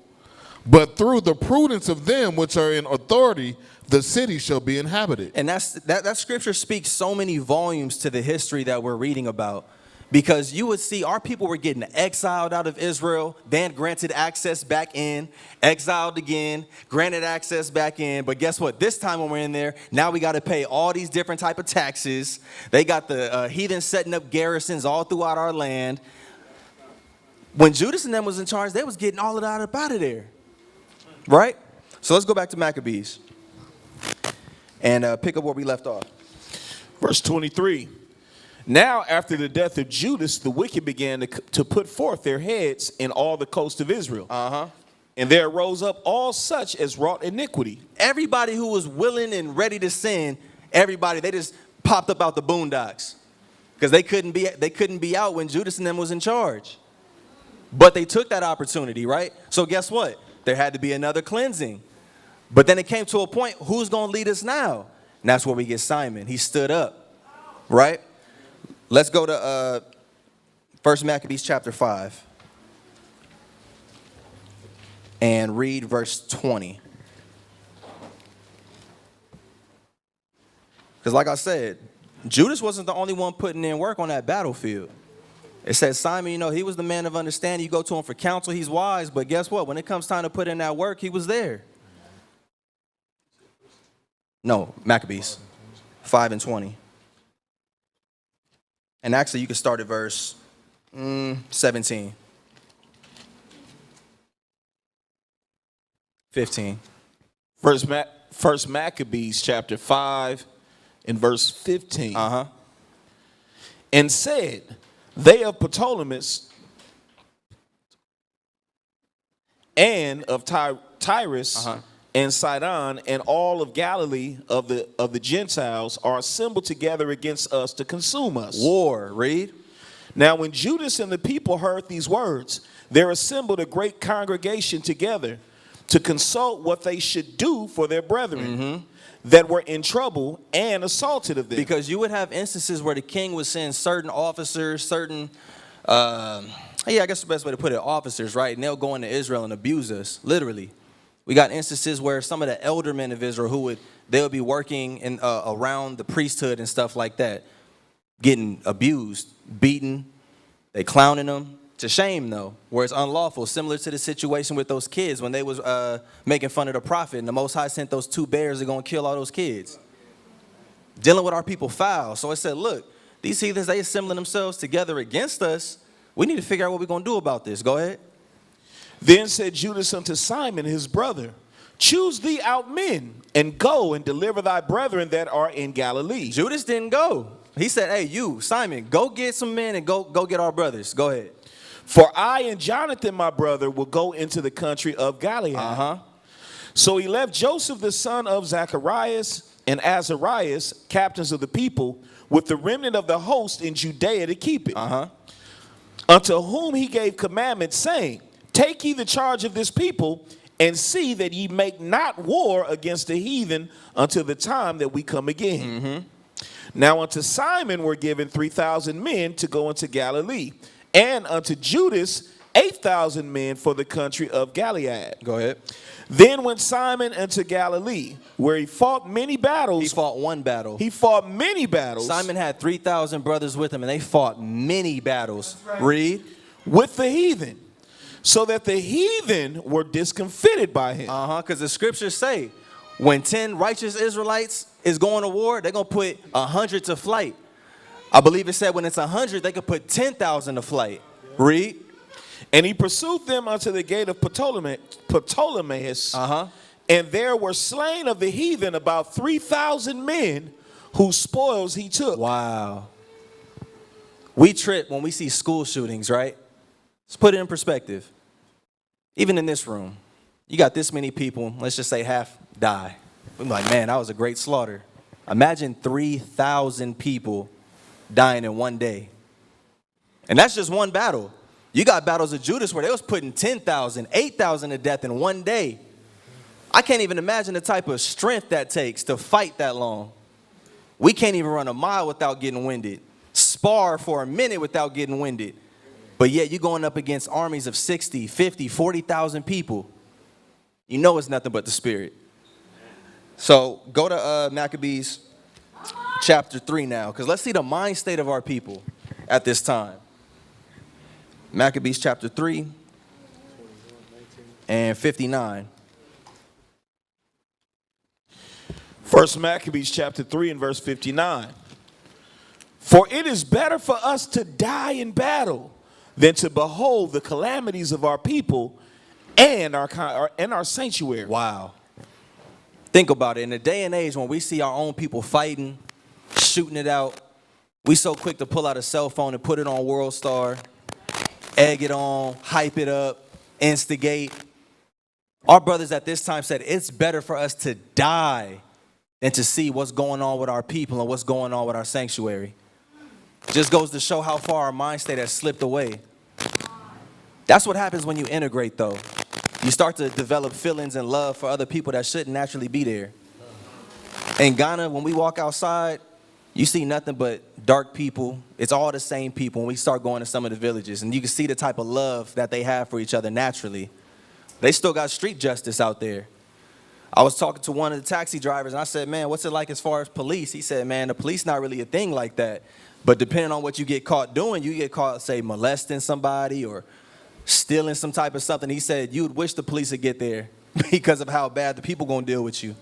[SPEAKER 4] but through the prudence of them which are in authority, the city shall be inhabited.
[SPEAKER 2] And that scripture speaks so many volumes to the history that we're reading about. Because you would see our people were getting exiled out of Israel, then granted access back in, exiled again, granted access back in. But guess what? This time when we're in there, now we got to pay all these different type of taxes. They got the heathen setting up garrisons all throughout our land. When Judas and them was in charge, they was getting all of that up out of there. Right? So let's go back to Maccabees and pick up where we left off.
[SPEAKER 5] Verse 23. Now, after the death of Judas, the wicked began to put forth their heads in all the coast of Israel. And there rose up all such as wrought iniquity.
[SPEAKER 2] Everybody who was willing and ready to sin, everybody, they just popped up out the boondocks. Because they couldn't be out when Judas and them was in charge. But they took that opportunity, right? So guess what? There had to be another cleansing. But then it came to a point, who's going to lead us now? And that's where we get Simon. He stood up, right? Let's go to 1 Maccabees chapter 5 and read verse 20. Because like I said, Judas wasn't the only one putting in work on that battlefield. It says Simon, you know, he was the man of understanding. You go to him for counsel, he's wise. But guess what? When it comes time to put in that work, he was there. No, Maccabees 5 and 20. And actually, you can start at verse 17. 15.
[SPEAKER 5] First Maccabees chapter 5 and verse 15. And said, they of Ptolemy and of Tyrus and Sidon and all of Galilee of the Gentiles are assembled together against us to consume us.
[SPEAKER 2] War, read.
[SPEAKER 5] Now when Judas and the people heard these words, there assembled a great congregation together to consult what they should do for their brethren that were in trouble and assaulted of them.
[SPEAKER 2] Because you would have instances where the king would send certain officers, certain, I guess the best way to put it, officers, right? And they'll go into Israel and abuse us, literally. We got instances where some of the elder men of Israel they'll be working in around the priesthood and stuff like that, getting abused, beaten, they clowning them. To shame, though, where it's unlawful, similar to the situation with those kids when they was making fun of the prophet, and the Most High sent those 2 bears that are going to kill all those kids. Dealing with our people foul. So it said, look, these heathens, they assembling themselves together against us. We need to figure out what we're going to do about this. Go ahead.
[SPEAKER 5] Then said Judas unto Simon his brother, choose thee out men, and go and deliver thy brethren that are in Galilee.
[SPEAKER 2] Judas didn't go. He said, hey, you, Simon, go get some men and go get our brothers. Go ahead.
[SPEAKER 5] For I and Jonathan, my brother, will go into the country of Galilee. So he left Joseph, the son of Zacharias, and Azarias, captains of the people, with the remnant of the host in Judea to keep it. Unto whom he gave commandments, saying, take ye the charge of this people, and see that ye make not war against the heathen until the time that we come again. Now unto Simon were given 3,000 men to go into Galilee, and unto Judas 8,000 men for the country of Gilead.
[SPEAKER 2] Go ahead.
[SPEAKER 5] Then went Simon into Galilee, where he fought many battles.
[SPEAKER 2] He fought one battle.
[SPEAKER 5] He fought many battles.
[SPEAKER 2] Simon had 3,000 brothers with him, and they fought many battles. Read.
[SPEAKER 5] With the heathen, so that the heathen were discomfited by him.
[SPEAKER 2] Because the scriptures say, when 10 righteous Israelites is going to war, they're going to put 100 to flight. I believe it said when it's 100, they could put 10,000 to flight. Read.
[SPEAKER 5] And he pursued them unto the gate of Ptolemais. And there were slain of the heathen about 3,000 men, whose spoils he took.
[SPEAKER 2] Wow. We trip when we see school shootings, right? Let's put it in perspective. Even in this room, you got this many people, let's just say half die. We're like, man, that was a great slaughter. Imagine 3,000 people dying in one day. And that's just one battle. You got battles of Judas where they was putting 10,000, 8,000 to death in one day. I can't even imagine the type of strength that takes to fight that long. We can't even run a mile without getting winded. Spar for a minute without getting winded. But yet you're going up against armies of 60, 50, 40,000 people. You know it's nothing but the Spirit. So go to Maccabees chapter 3 now, because let's see the mind state of our people at this time. Maccabees chapter 3 and 59.
[SPEAKER 5] First Maccabees chapter 3 and verse 59. For it is better for us to die in battle than to behold the calamities of our people and our sanctuary.
[SPEAKER 2] Wow. Think about it. In a day and age when we see our own people fighting, shooting it out, we so quick to pull out a cell phone and put it on World Star, egg it on, hype it up, instigate. Our brothers at this time said it's better for us to die than to see what's going on with our people and what's going on with our sanctuary. Just goes to show how far our mind state has slipped away. That's what happens when you integrate, though. You start to develop feelings and love for other people that shouldn't naturally be there. In Ghana, when we walk outside, you see nothing but dark people. It's all the same people when we start going to some of the villages. And you can see the type of love that they have for each other naturally. They still got street justice out there. I was talking to one of the taxi drivers, and I said, man, what's it like as far as police? He said, man, the police not really a thing like that. But depending on what you get caught doing, you get caught, say, molesting somebody or stealing some type of something. He said, you would wish the police would get there because of how bad the people going to deal with you.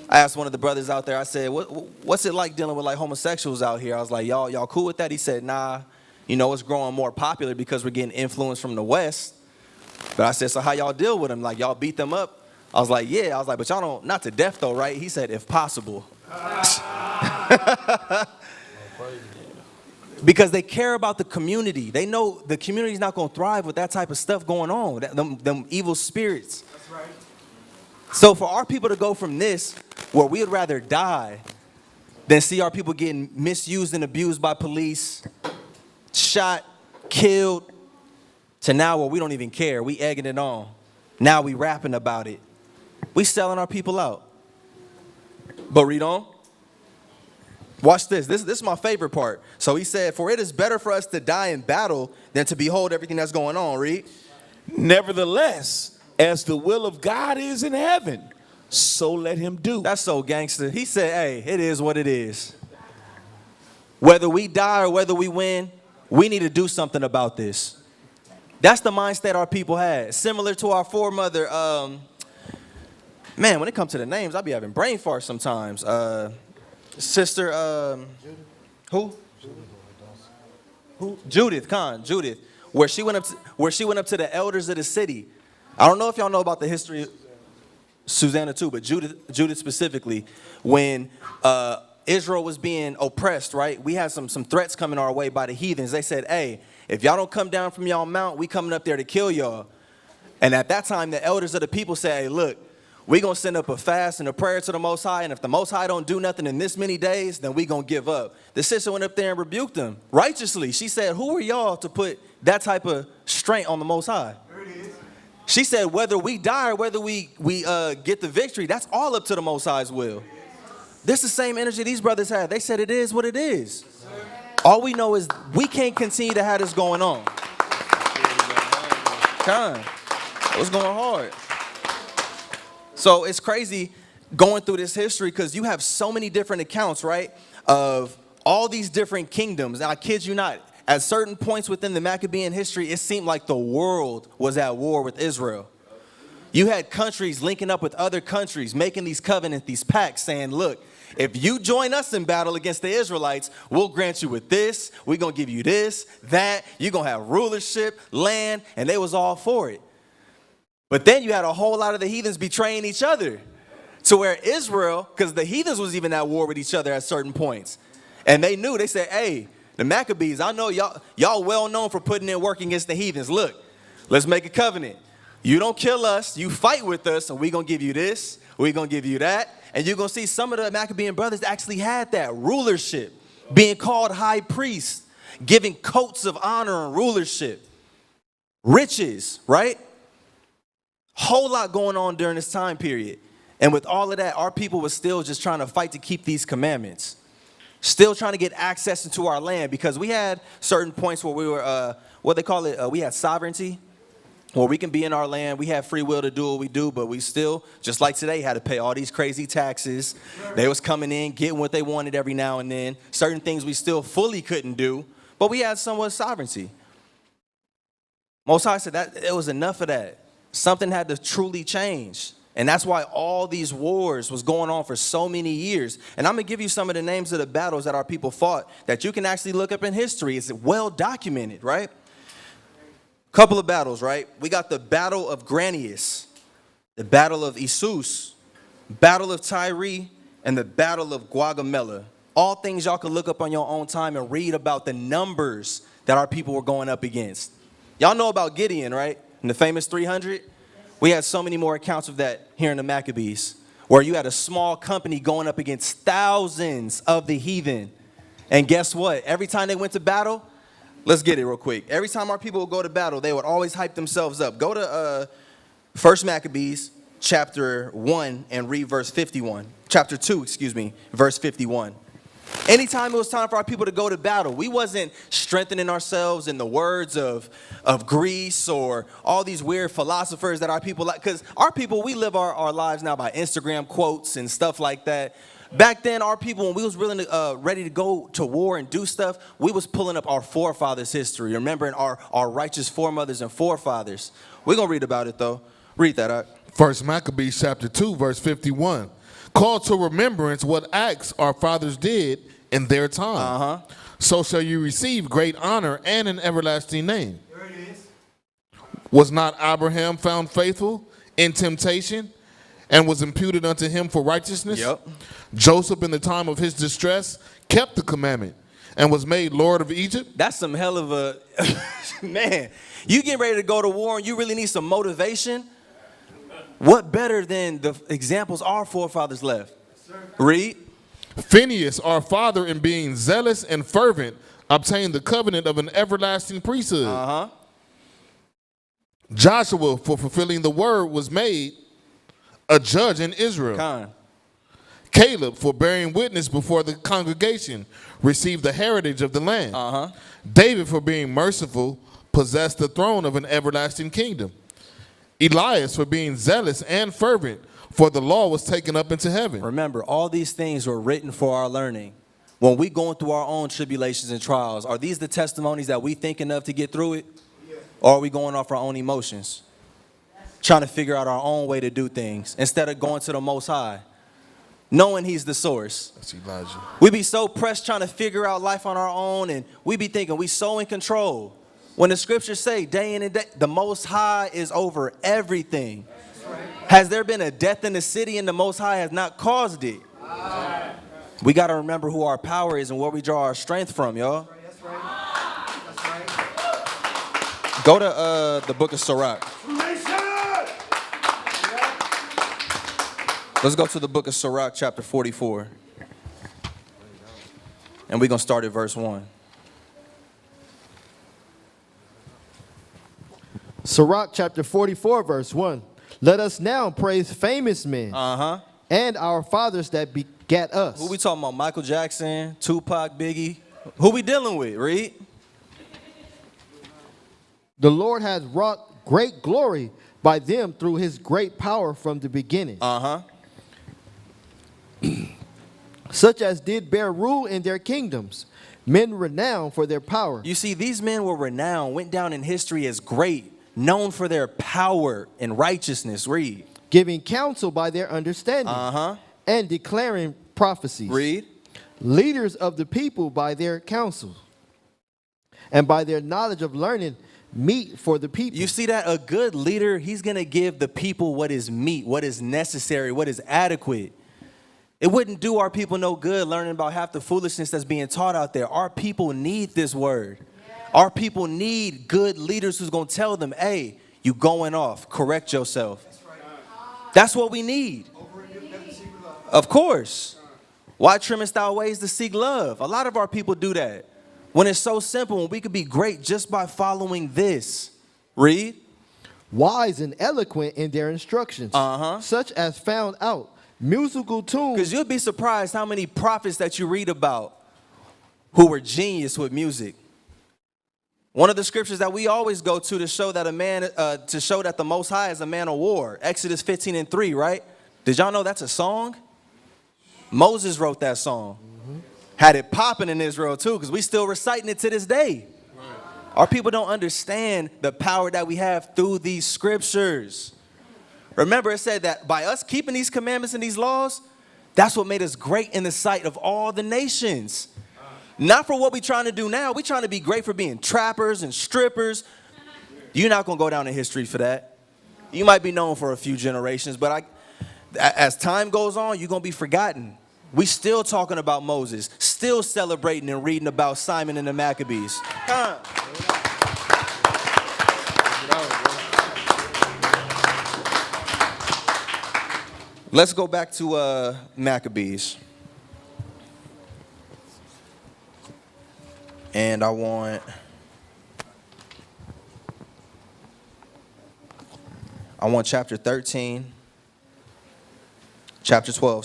[SPEAKER 2] I asked one of the brothers out there, I said, what's it like dealing with like homosexuals out here? I was like, y'all cool with that? He said, nah, you know, it's growing more popular because we're getting influence from the West. But I said, so how y'all deal with them? Like, y'all beat them up? I was like, yeah. I was like, but y'all don't, not to death though, right? He said, if possible. Because they care about the community. They know the community's not going to thrive with that type of stuff going on, them evil spirits. That's right. So for our people to go from this, where we would rather die than see our people getting misused and abused by police, shot, killed, to now where we don't even care. We egging it on. Now we rapping about it. We selling our people out. But read on. Watch this. This is my favorite part. So he said, for it is better for us to die in battle than to behold everything that's going on. Read.
[SPEAKER 5] Nevertheless, as the will of God is in heaven, so let him do.
[SPEAKER 2] That's so gangster. He said, hey, it is what it is. Whether we die or whether we win, we need to do something about this. That's the mindset our people had. Similar to our foremother, man, when it comes to the names, I be having brain farts sometimes. Sister, who? Judith, Judith, where she went up to the elders of the city. I don't know if y'all know about the history of Susanna too, but Judith specifically, when Israel was being oppressed, right? We had some threats coming our way by the heathens. They said, hey, if y'all don't come down from y'all mount, we coming up there to kill y'all. And at that time, the elders of the people said, hey, look, we're going to send up a fast and a prayer to the Most High, and if the Most High don't do nothing in this many days, then we going to give up. The sister went up there and rebuked them righteously. She said, who are y'all to put that type of strength on the Most High? There it is. She said, whether we die or whether we get the victory, that's all up to the Most High's will. This is the same energy these brothers had. They said it is what it is. All we know is we can't continue to have this going on. It was going hard. So it's crazy going through this history because you have so many different accounts, right, of all these different kingdoms. And I kid you not, at certain points within the Maccabean history, it seemed like the world was at war with Israel. You had countries linking up with other countries, making these covenants, these pacts, saying, look, if you join us in battle against the Israelites, we'll grant you with this. We're going to give you this, that. You're going to have rulership, land, and they was all for it. But then you had a whole lot of the heathens betraying each other to where Israel, because the heathens was even at war with each other at certain points. And they knew, they said, hey, the Maccabees, I know y'all well known for putting in work against the heathens. Look, let's make a covenant. You don't kill us, you fight with us, and we're going to give you this, we're going to give you that. And you're going to see some of the Maccabean brothers actually had that rulership, being called high priests, giving coats of honor and rulership, riches, right? Whole lot going on during this time period. And with all of that, our people was still just trying to fight to keep these commandments, still trying to get access into our land because we had certain points where we were, what they call it, we had sovereignty. Well, we can be in our land. We have free will to do what we do, but we still, just like today, had to pay all these crazy taxes. They was coming in, getting what they wanted every now and then. Certain things we still fully couldn't do, but we had somewhat sovereignty. Most High said that it was enough of that. Something had to truly change. And that's why all these wars was going on for so many years. And I'm going to give you some of the names of the battles that our people fought that you can actually look up in history. It's well documented, right? Couple of battles, right? We got the Battle of Granius, the Battle of Issus, Battle of Tyre, and the Battle of Gaugamela. All things y'all can look up on your own time and read about the numbers that our people were going up against. Y'all know about Gideon, right? And the famous 300. We had so many more accounts of that here in the Maccabees, where you had a small company going up against thousands of the heathen. And guess what? Every time they went to battle, let's get it real quick. Every time our people would go to battle, they would always hype themselves up. Go to 1 Maccabees chapter 1 and read verse 51. Chapter 2, verse 51. Anytime it was time for our people to go to battle, we wasn't strengthening ourselves in the words of Greece or all these weird philosophers that our people like. Because our people, we live our lives now by Instagram quotes and stuff like that. Back then, our people, when we was really ready to go to war and do stuff, we was pulling up our forefathers' history, remembering our righteous foremothers and forefathers. We're going to read about it, though. Read that out.
[SPEAKER 4] 1 Maccabees chapter 2, verse 51. Call to remembrance what acts our fathers did in their time. So shall you receive great honor and an everlasting name. There it is. Was not Abraham found faithful in temptation and was imputed unto him for righteousness?
[SPEAKER 2] Yep.
[SPEAKER 4] Joseph in the time of his distress kept the commandment and was made Lord of Egypt.
[SPEAKER 2] That's some hell of a, man, you getting ready to go to war and you really need some motivation? What better than the examples our forefathers left? Read.
[SPEAKER 4] Phineas, our father, in being zealous and fervent, obtained the covenant of an everlasting priesthood. Joshua, for fulfilling the word, was made a judge in Israel. Caleb, for bearing witness before the congregation, received the heritage of the land. David, for being merciful, possessed the throne of an everlasting kingdom. Elias, for being zealous and fervent, for the law was taken up into heaven.
[SPEAKER 2] Remember, all these things were written for our learning. When we going through our own tribulations and trials, are these the testimonies that we thinking of to get through it? Or are we going off our own emotions? Trying to figure out our own way to do things instead of going to the Most High, knowing He's the source.
[SPEAKER 4] That's Elijah.
[SPEAKER 2] We be so pressed trying to figure out life on our own, and we be thinking we so in control. When the scriptures say day in and day, the Most High is over everything. Has there been a death in the city and the Most High has not caused it? We got to remember who our power is and where we draw our strength from, y'all.
[SPEAKER 3] That's right. That's right.
[SPEAKER 2] Go to the book of Sirach. Let's go to the book of Sirach, chapter 44. And we're going to start at verse 1.
[SPEAKER 3] Sirach chapter 44, verse 1. Let us now praise famous men and our fathers that begat us.
[SPEAKER 2] Who we talking about? Michael Jackson, Tupac, Biggie? Who we dealing with? Read.
[SPEAKER 3] The Lord has wrought great glory by them through his great power from the beginning. Such as did bear rule in their kingdoms, men renowned for their power.
[SPEAKER 2] You see, these men were renowned, went down in history as great, known for their power and righteousness. Read.
[SPEAKER 3] Giving counsel by their understanding and declaring prophecies.
[SPEAKER 2] Read.
[SPEAKER 3] Leaders of the people by their counsel and by their knowledge of learning meet for the people.
[SPEAKER 2] You see that? A good leader, he's going to give the people what is meet, what is necessary, what is adequate. It wouldn't do our people no good learning about half the foolishness that's being taught out there. Our people need this word. Our people need good leaders who's going to tell them, hey, you going off, correct yourself. That's what we need. Of course. Why trimmest thou ways to seek love? A lot of our people do that. When it's so simple, when we could be great just by following this. Read.
[SPEAKER 3] Wise and eloquent in their instructions, such as found out musical tunes.
[SPEAKER 2] Because you'll be surprised how many prophets that you read about who were genius with music. One of the scriptures that we always go to show that to show that the Most High is a man of war. Exodus 15:3, right? Did y'all know that's a song? Moses wrote that song. Had it popping in Israel too, because we still reciting it to this day. Our people don't understand the power that we have through these scriptures. Remember, it said that by us keeping these commandments and these laws, that's what made us great in the sight of all the nations. Not for what we're trying to do now. We're trying to be great for being trappers and strippers. You're not going to go down in history for that. You might be known for a few generations, but as time goes on, you're going to be forgotten. We still talking about Moses, still celebrating and reading about Simon and the Maccabees. Let's go back to Maccabees. And I want chapter 12,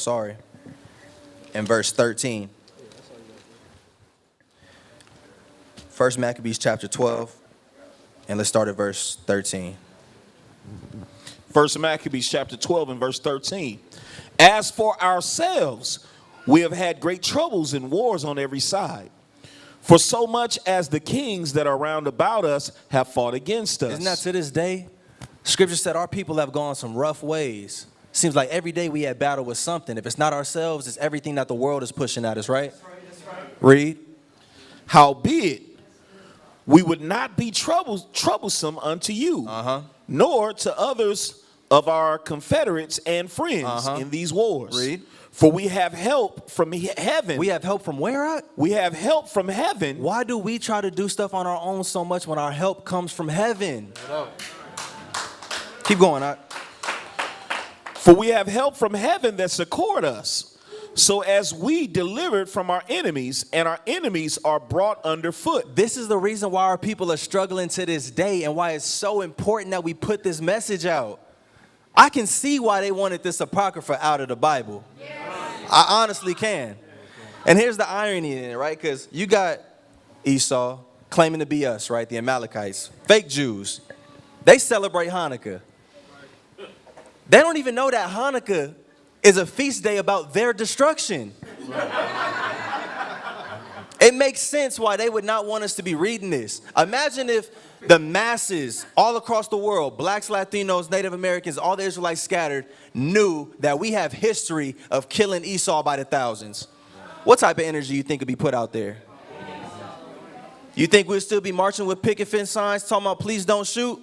[SPEAKER 2] sorry, and verse 13. First Maccabees chapter 12, and let's start at verse 13.
[SPEAKER 5] First Maccabees chapter 12 and verse 13. As for ourselves, we have had great troubles and wars on every side. For so much as the kings that are round about us have fought against us.
[SPEAKER 2] Isn't that to this day? Scripture said our people have gone some rough ways. Seems like every day we had battle with something. If it's not ourselves, it's everything that the world is pushing at us, right? That's right. Read.
[SPEAKER 5] Howbeit, we would not be troublesome unto you, nor to others of our confederates and friends in these wars.
[SPEAKER 2] Read.
[SPEAKER 5] For we have help from heaven.
[SPEAKER 2] We have help from where at?
[SPEAKER 5] We have help from heaven.
[SPEAKER 2] Why do we try to do stuff on our own so much when our help comes from heaven? Keep going.
[SPEAKER 5] For we have help from heaven that succored us, So as we delivered from our enemies, and our enemies are brought underfoot.
[SPEAKER 2] This is the reason why our people are struggling to this day and why it's so important that we put this message out. I can see why they wanted this Apocrypha out of the Bible. I honestly can. And here's the irony in it, right? Because you got Esau claiming to be us, right? The Amalekites, fake Jews. They celebrate Hanukkah. They don't even know that Hanukkah is a feast day about their destruction. It makes sense why they would not want us to be reading this. Imagine if the masses all across the world, blacks, Latinos, Native Americans, all the Israelites scattered, knew that we have history of killing Esau by the thousands. What type of energy you think would be put out there? You think we'd still be marching with picket fence signs talking about please don't shoot?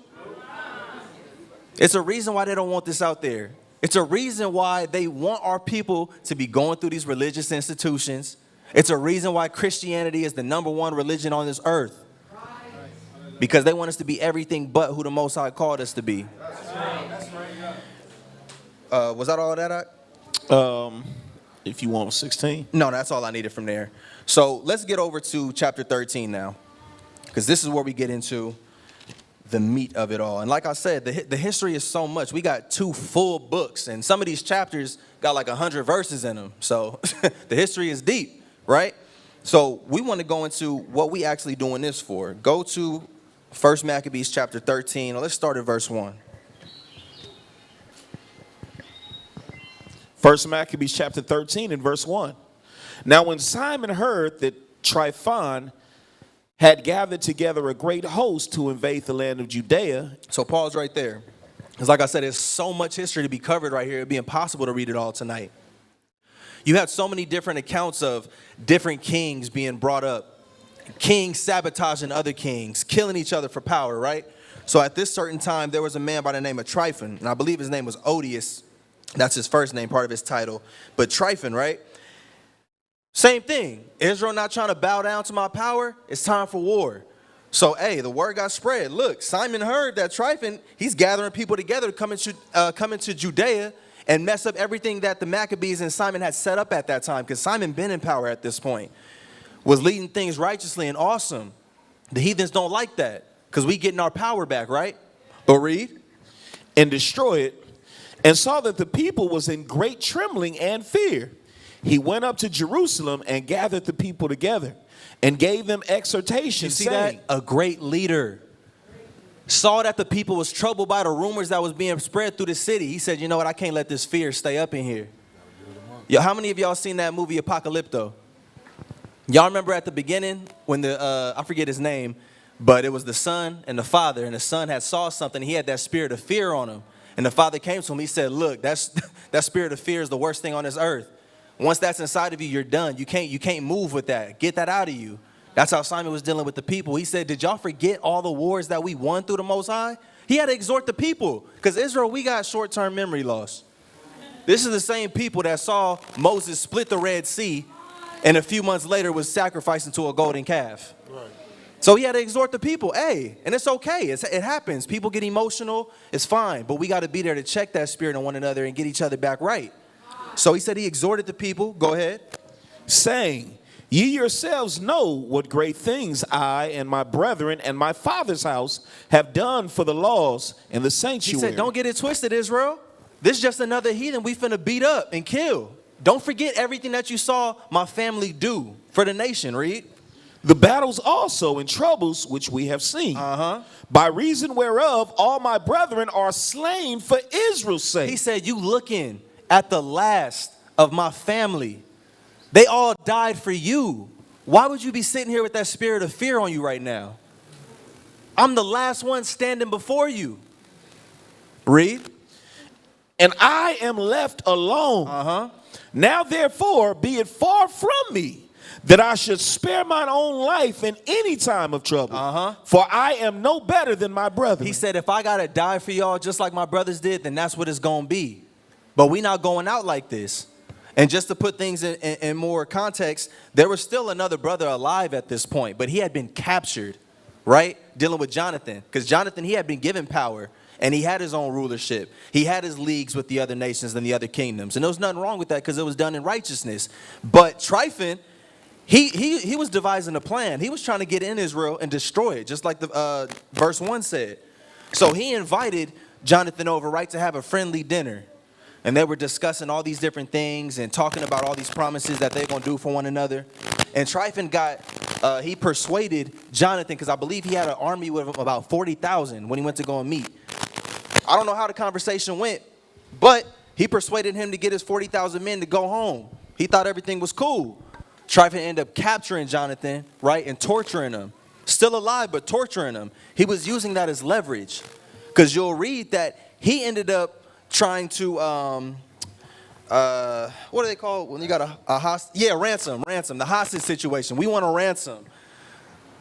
[SPEAKER 2] It's a reason why they don't want this out there. It's a reason why they want our people to be going through these religious institutions. It's a reason why Christianity is the #1 religion on this earth. Because they want us to be everything but who the Most High called us to be. Was that all that?
[SPEAKER 5] If you want 16.
[SPEAKER 2] No, that's all I needed from there. So let's get over to chapter 13 now. Because this is where we get into the meat of it all. And like I said, the history is so much. We got 2 full books, and some of these chapters got like 100 verses in them. So the history is deep, right? So we want to go into what we actually doing this for. Go to 1 Maccabees chapter 13. Let's start at verse 1.
[SPEAKER 5] 1 Maccabees chapter 13 and verse 1. Now when Simon heard that Tryphon had gathered together a great host to invade the land of Judea.
[SPEAKER 2] So pause right there. Because like I said, there's so much history to be covered right here. It'd be impossible to read it all tonight. You had so many different accounts of different kings being brought up. Kings sabotaging other kings, killing each other for power, right? So at this certain time, there was a man by the name of Tryphon. And I believe his name was Odious. That's his first name, part of his title. But Tryphon, right? Same thing. Israel not trying to bow down to my power. It's time for war. So, hey, the word got spread. Look, Simon heard that Tryphon, he's gathering people together to come into Judea and mess up everything that the Maccabees and Simon had set up at that time. Because Simon been in power at this point. Was leading things righteously and awesome. The heathens don't like that. Because we getting our power back, right? But read.
[SPEAKER 5] And destroy it. And saw that the people was in great trembling and fear. He went up to Jerusalem and gathered the people together and gave them exhortation.
[SPEAKER 2] You see
[SPEAKER 5] saying,
[SPEAKER 2] that? A great leader saw that the people was troubled by the rumors that was being spread through the city. He said, you know what? I can't let this fear stay up in here. Yo, how many of y'all seen that movie Apocalypto? Y'all remember at the beginning when I forget his name, but it was the son and the father, and the son had saw something. He had that spirit of fear on him. And the father came to him. He said, look, that spirit of fear is the worst thing on this earth. Once that's inside of you, you're done. You can't move with that. Get that out of you. That's how Simon was dealing with the people. He said, did y'all forget all the wars that we won through the Most High? He had to exhort the people. Because Israel, we got short-term memory loss. This is the same people that saw Moses split the Red Sea and a few months later was sacrificing to a golden calf. Right. So he had to exhort the people. Hey, and it's okay. It happens. People get emotional. It's fine. But we got to be there to check that spirit on one another and get each other back right. So he said he exhorted the people. Go ahead.
[SPEAKER 5] Saying, ye yourselves know what great things I and my brethren and my father's house have done for the laws and the sanctuary.
[SPEAKER 2] He said, don't get it twisted, Israel. This is just another heathen we finna beat up and kill. Don't forget everything that you saw my family do for the nation. Read.
[SPEAKER 5] The battles also and troubles which we have seen, by reason whereof all my brethren are slain for Israel's sake.
[SPEAKER 2] He said, you looking at the last of my family. They all died for you. Why would you be sitting here with that spirit of fear on you right now? I'm the last one standing before you. Read.
[SPEAKER 5] And I am left alone. Now therefore be it far from me that I should spare mine own life in any time of trouble. For I am no better than my brethren.
[SPEAKER 2] He said, if I got to die for y'all just like my brothers did, then that's what it's going to be. But we not going out like this. And just to put things in more context, there was still another brother alive at this point, but he had been captured, right? Dealing with Jonathan. Because Jonathan, he had been given power. and he had his own rulership. He had his leagues with the other nations and the other kingdoms. And there was nothing wrong with that because it was done in righteousness. But Tryphon, he was devising a plan. He was trying to get in Israel and destroy it, just like the verse 1 said. So he invited Jonathan over, right, to have a friendly dinner. And they were discussing all these different things and talking about all these promises that they're going to do for one another. And Tryphon he persuaded Jonathan, because I believe he had an army with about 40,000 when he went to go and meet. I don't know how the conversation went, but he persuaded him to get his 40,000 men to go home. He thought everything was cool. Tryphon ended up capturing Jonathan, right, and torturing him. Still alive, but torturing him. He was using that as leverage, because you'll read that he ended up trying to, what do they call it when you got a hostage? Yeah, ransom, the hostage situation. We want a ransom.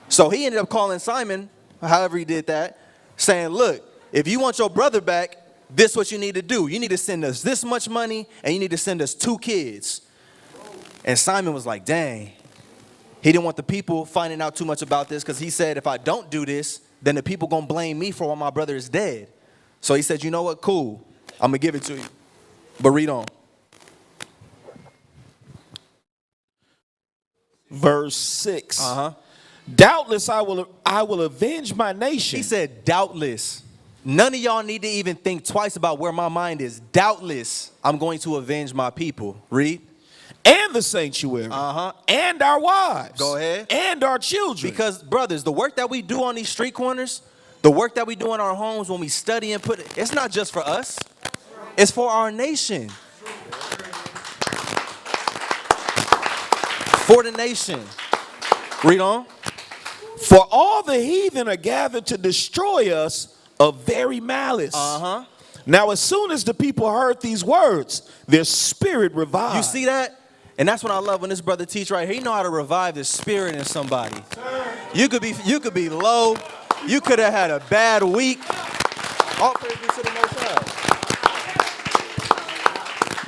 [SPEAKER 2] So he ended up calling Simon, however he did that, saying, look, if you want your brother back, this is what you need to do. You need to send us this much money, and you need to send us 2 kids. And Simon was like, dang. He didn't want the people finding out too much about this, because he said, if I don't do this, then the people going to blame me for why my brother is dead. So he said, you know what, cool. I'm going to give it to you. But read on.
[SPEAKER 5] Verse 6. Doubtless I will avenge my nation.
[SPEAKER 2] He said, doubtless. None of y'all need to even think twice about where my mind is. Doubtless, I'm going to avenge my people. Read.
[SPEAKER 5] And the sanctuary. And our wives.
[SPEAKER 2] Go ahead.
[SPEAKER 5] And our children.
[SPEAKER 2] Because, brothers, the work that we do on these street corners, the work that we do in our homes when we study and put it, it's not just for us. It's for our nation. For the nation. Read on.
[SPEAKER 5] For all the heathen are gathered to destroy us of very malice. Now, as soon as the people heard these words, their spirit revived.
[SPEAKER 2] You see that? And that's what I love when this brother teach right here. He know how to revive the spirit in somebody. You could be low. You could have had a bad week. All praise be to the Most High.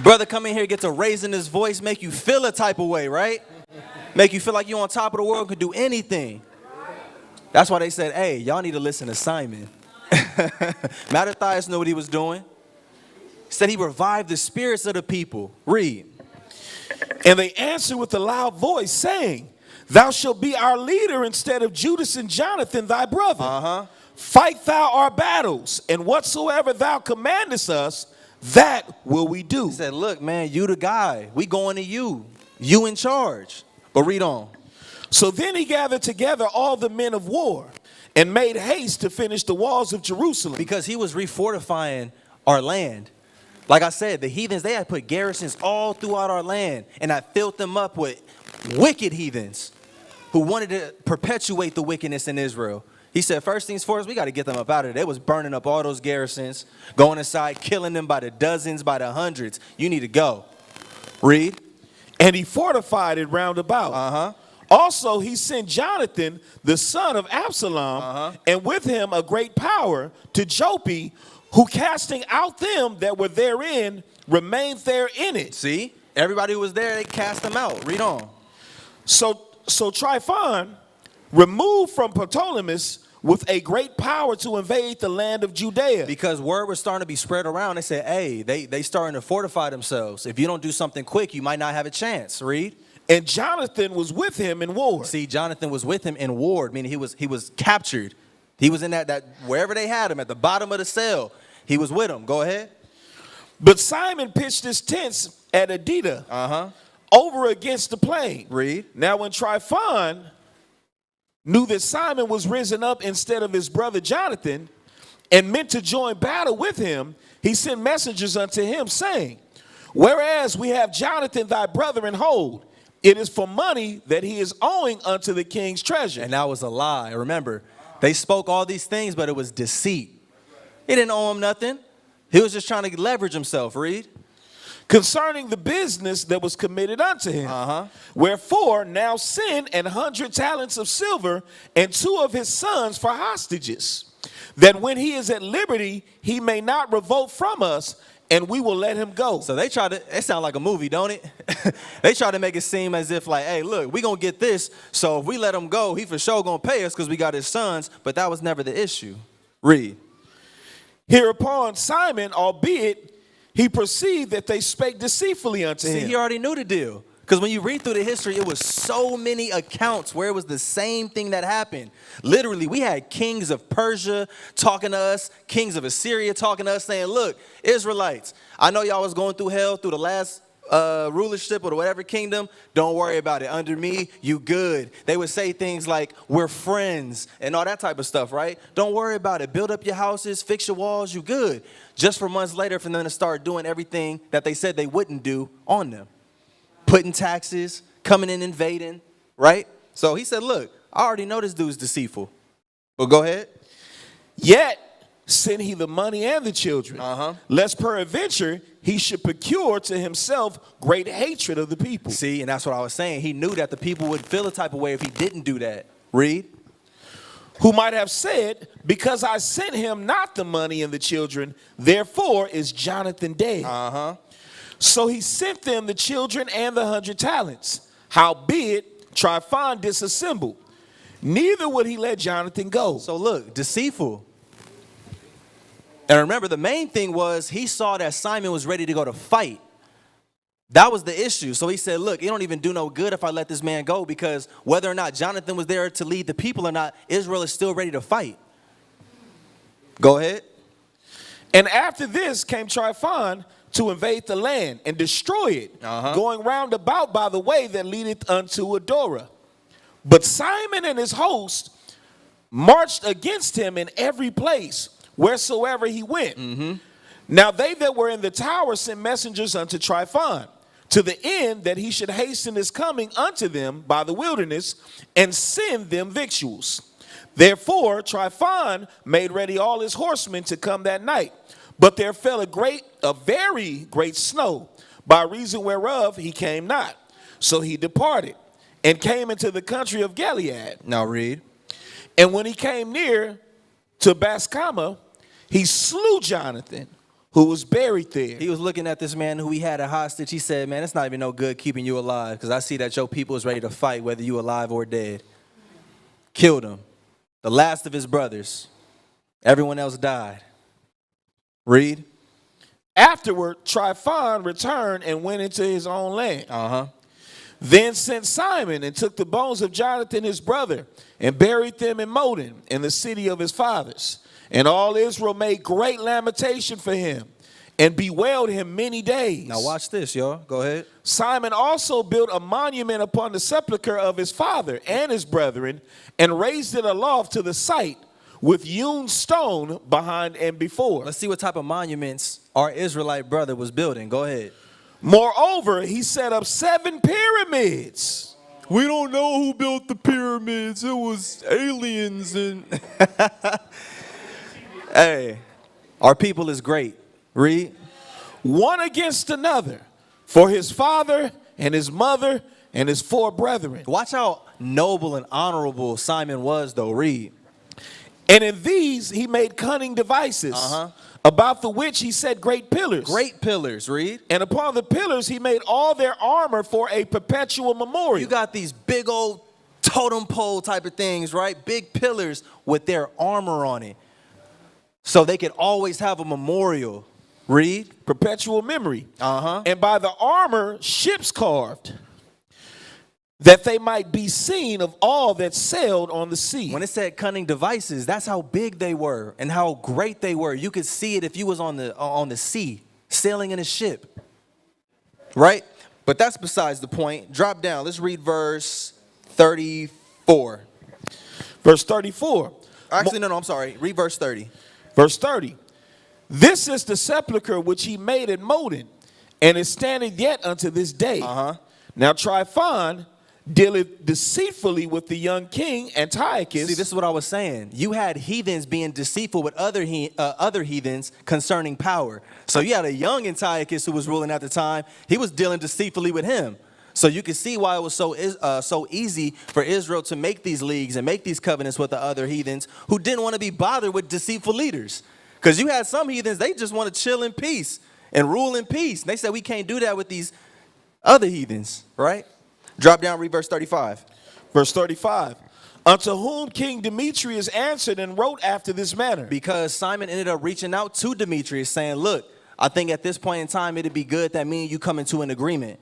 [SPEAKER 2] Brother come in here, get to raising his voice, make you feel a type of way, right? Make you feel like you're on top of the world, could do anything. That's why they said, hey, y'all need to listen to Simon. Mattathias knew what he was doing. He said he revived the spirits of the people. Read.
[SPEAKER 5] And they answered with a loud voice, saying, thou shalt be our leader instead of Judas and Jonathan, thy brother. Fight thou our battles, and whatsoever thou commandest us, that will we do.
[SPEAKER 2] He said, look, man, you the guy. We going to you. You in charge. But read on.
[SPEAKER 5] So then he gathered together all the men of war and made haste to finish the walls of Jerusalem.
[SPEAKER 2] Because he was refortifying our land. Like I said, the heathens, they had put garrisons all throughout our land. And I filled them up with wicked heathens who wanted to perpetuate the wickedness in Israel. He said, first things first, we got to get them up out of there. They was burning up all those garrisons, going inside, killing them by the dozens, by the hundreds. You need to go. Read.
[SPEAKER 5] And he fortified it round about. Also, he sent Jonathan, the son of Absalom, and with him a great power to Joppe, who casting out them that were therein, remained there in it.
[SPEAKER 2] See, everybody who was there, they cast them out. Read on.
[SPEAKER 5] So Tryphon removed from Ptolemais with a great power to invade the land of Judea.
[SPEAKER 2] Because word was starting to be spread around. They said, hey, they starting to fortify themselves. If you don't do something quick, you might not have a chance. Read.
[SPEAKER 5] And Jonathan was with him in war.
[SPEAKER 2] See, Jonathan was with him in war, meaning he was captured. He was in that wherever they had him, at the bottom of the cell. He was with him. Go ahead.
[SPEAKER 5] But Simon pitched his tents at Adida, over against the plain.
[SPEAKER 2] Read.
[SPEAKER 5] Now when Tryphon knew that Simon was risen up instead of his brother Jonathan, and meant to join battle with him, he sent messengers unto him, saying, whereas we have Jonathan thy brother in hold, it is for money that he is owing unto the king's treasure.
[SPEAKER 2] And that was a lie. Remember, they spoke all these things, but it was deceit. He didn't owe him nothing. He was just trying to leverage himself. Read.
[SPEAKER 5] Concerning the business that was committed unto him. Wherefore now send 100 talents of silver and 2 of his sons for hostages, that when he is at liberty, he may not revolt from us, and we will let him go.
[SPEAKER 2] So it sound like a movie, don't it? They try to make it seem as if like, hey, look, we going to get this. So if we let him go, he for sure going to pay us because we got his sons. But that was never the issue. Read.
[SPEAKER 5] Hereupon Simon, albeit he perceived that they spake deceitfully unto
[SPEAKER 2] See,
[SPEAKER 5] him.
[SPEAKER 2] he already knew the deal. Because when you read through the history, it was so many accounts where it was the same thing that happened. Literally, we had kings of Persia talking to us, kings of Assyria talking to us, saying, look, Israelites, I know y'all was going through hell through the last rulership or whatever kingdom. Don't worry about it. Under me, you good. They would say things like, we're friends and all that type of stuff, right? Don't worry about it. Build up your houses, fix your walls, you good. Just for months later for them to start doing everything that they said they wouldn't do on them. Putting taxes, coming in, invading, right? So he said, look, I already know this dude's deceitful. But go ahead.
[SPEAKER 5] Yet send he the money and the children, lest peradventure he should procure to himself great hatred of the people.
[SPEAKER 2] See, and that's what I was saying. He knew that the people would feel a type of way if he didn't do that. Read.
[SPEAKER 5] Who might have said, because I sent him not the money and the children, therefore is Jonathan dead. So he sent them the children and the 100 talents. Howbeit, Tryphon disassembled. Neither would he let Jonathan go.
[SPEAKER 2] So look, deceitful. And remember, the main thing was he saw that Simon was ready to go to fight. That was the issue. So he said, look, it don't even do no good if I let this man go, because whether or not Jonathan was there to lead the people or not, Israel is still ready to fight. Go ahead.
[SPEAKER 5] And after this came Tryphon to invade the land and destroy it, going round about by the way that leadeth unto Adorah. But Simon and his host marched against him in every place, wheresoever he went. Now they that were in the tower sent messengers unto Tryphon, to the end that he should hasten his coming unto them by the wilderness, and send them victuals. Therefore Tryphon made ready all his horsemen to come that night. But there fell a very great snow, by reason whereof he came not. So he departed, and came into the country of Gilead.
[SPEAKER 2] Now read.
[SPEAKER 5] And when he came near to Bascama, he slew Jonathan, who was buried there.
[SPEAKER 2] He was looking at this man who he had a hostage. He said, man, it's not even no good keeping you alive, because I see that your people is ready to fight, whether you alive or dead. Killed him. The last of his brothers. Everyone else died. Read.
[SPEAKER 5] Afterward, Tryphon returned and went into his own land. Then sent Simon and took the bones of Jonathan his brother and buried them in Modin, in the city of his fathers. And all Israel made great lamentation for him and bewailed him many days.
[SPEAKER 2] Now watch this, y'all. Go ahead.
[SPEAKER 5] Simon also built a monument upon the sepulchre of his father and his brethren, and raised it aloft to the site with hewn stone behind and before.
[SPEAKER 2] Let's see what type of monuments our Israelite brother was building. Go ahead.
[SPEAKER 5] Moreover, he set up 7 pyramids.
[SPEAKER 2] We don't know who built the pyramids. It was aliens and... Hey, our people is great. Read.
[SPEAKER 5] One against another, for his father and his mother and his 4 brethren.
[SPEAKER 2] Watch how noble and honorable Simon was, though. Read.
[SPEAKER 5] And in these he made cunning devices, about the which he set great pillars.
[SPEAKER 2] Great pillars. Read.
[SPEAKER 5] And upon the pillars he made all their armor for a perpetual memorial.
[SPEAKER 2] You got these big old totem pole type of things, right? Big pillars with their armor on it, so they could always have a memorial. Read.
[SPEAKER 5] Perpetual memory. And by the armor ships carved, that they might be seen of all that sailed on the sea.
[SPEAKER 2] When it said cunning devices, that's how big they were and how great they were. You could see it if you was on the sea, sailing in a ship. Right? But that's besides the point. Drop down. Let's read verse 34.
[SPEAKER 5] Verse 34.
[SPEAKER 2] Actually, no, I'm sorry. Read verse 30.
[SPEAKER 5] Verse 30. This is the sepulchre which he made at Modin, and is standing yet unto this day. Now Tryphon dealeth deceitfully with the young king Antiochus.
[SPEAKER 2] See, this is what I was saying. You had heathens being deceitful with other heathens concerning power. So you had a young Antiochus who was ruling at the time. He was dealing deceitfully with him. So you can see why it was so easy for Israel to make these leagues and make these covenants with the other heathens who didn't want to be bothered with deceitful leaders. Because you had some heathens, they just want to chill in peace and rule in peace. And they said we can't do that with these other heathens, right? Drop down, read verse 35.
[SPEAKER 5] Verse 35. Unto whom King Demetrius answered and wrote after this manner.
[SPEAKER 2] Because Simon ended up reaching out to Demetrius saying, look, I think at this point in time, it'd be good that me and you come into an agreement.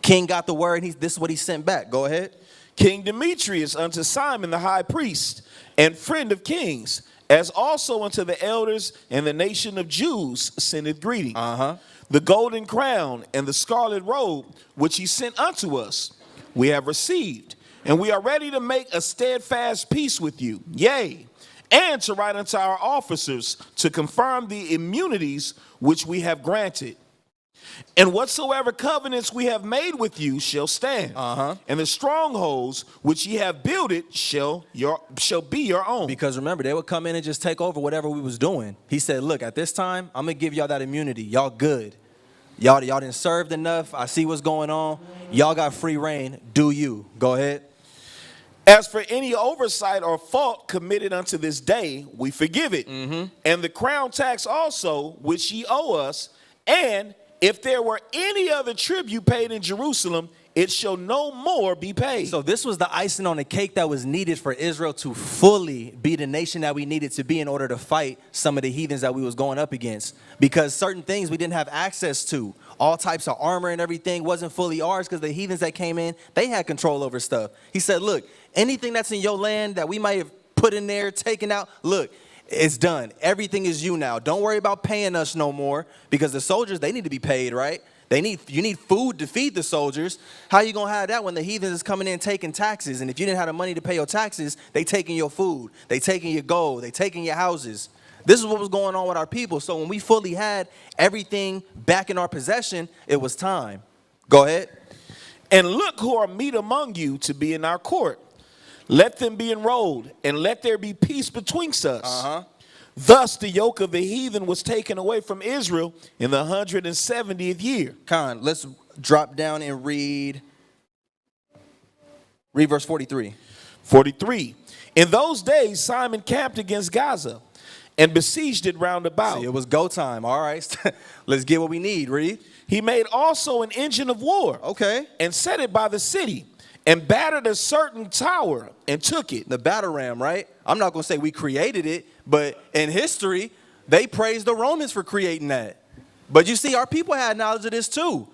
[SPEAKER 2] King got the word, and this is what he sent back. Go ahead.
[SPEAKER 5] King Demetrius unto Simon the high priest and friend of kings, as also unto the elders and the nation of Jews, sendeth greeting. The golden crown and the scarlet robe, which he sent unto us, we have received, and we are ready to make a steadfast peace with you. Yea, and to write unto our officers to confirm the immunities which we have granted. And whatsoever covenants we have made with you shall stand, and the strongholds which ye have builded shall be your own.
[SPEAKER 2] Because remember, they would come in and just take over whatever we was doing. He said, look, at this time, I'm going to give y'all that immunity. Y'all good. Y'all didn't served enough. I see what's going on. Y'all got free reign. Do you. Go ahead.
[SPEAKER 5] As for any oversight or fault committed unto this day, we forgive it. And the crown tax also, which ye owe us, and if there were any other tribute paid in Jerusalem, it shall no more be paid.
[SPEAKER 2] So this was the icing on the cake that was needed for Israel to fully be the nation that we needed to be in order to fight some of the heathens that we was going up against. Because certain things we didn't have access to. All types of armor and everything wasn't fully ours because the heathens that came in, they had control over stuff. He said, look, anything that's in your land that we might have put in there, taken out, look, it's done. Everything is you now. Don't worry about paying us no more because the soldiers, they need to be paid, right? You need food to feed the soldiers. How you going to have that when the heathens is coming in taking taxes? And if you didn't have the money to pay your taxes, they taking your food. They taking your gold. They taking your houses. This is what was going on with our people. So when we fully had everything back in our possession, it was time. Go ahead.
[SPEAKER 5] And look who are meet among you to be in our court. Let them be enrolled, and let there be peace betwixt us. Thus the yoke of the heathen was taken away from Israel in the 170th year.
[SPEAKER 2] Khan, let's drop down and read verse 43.
[SPEAKER 5] 43. In those days Simon camped against Gaza and besieged it round about.
[SPEAKER 2] See, it was go time. All right, let's get what we need. Read.
[SPEAKER 5] He made also an engine of war.
[SPEAKER 2] Okay.
[SPEAKER 5] And set it by the city, and battered a certain tower and took it.
[SPEAKER 2] The battle ram, right? I'm not going to say we created it, but in history, they praised the Romans for creating that. But you see, our people had knowledge of this too.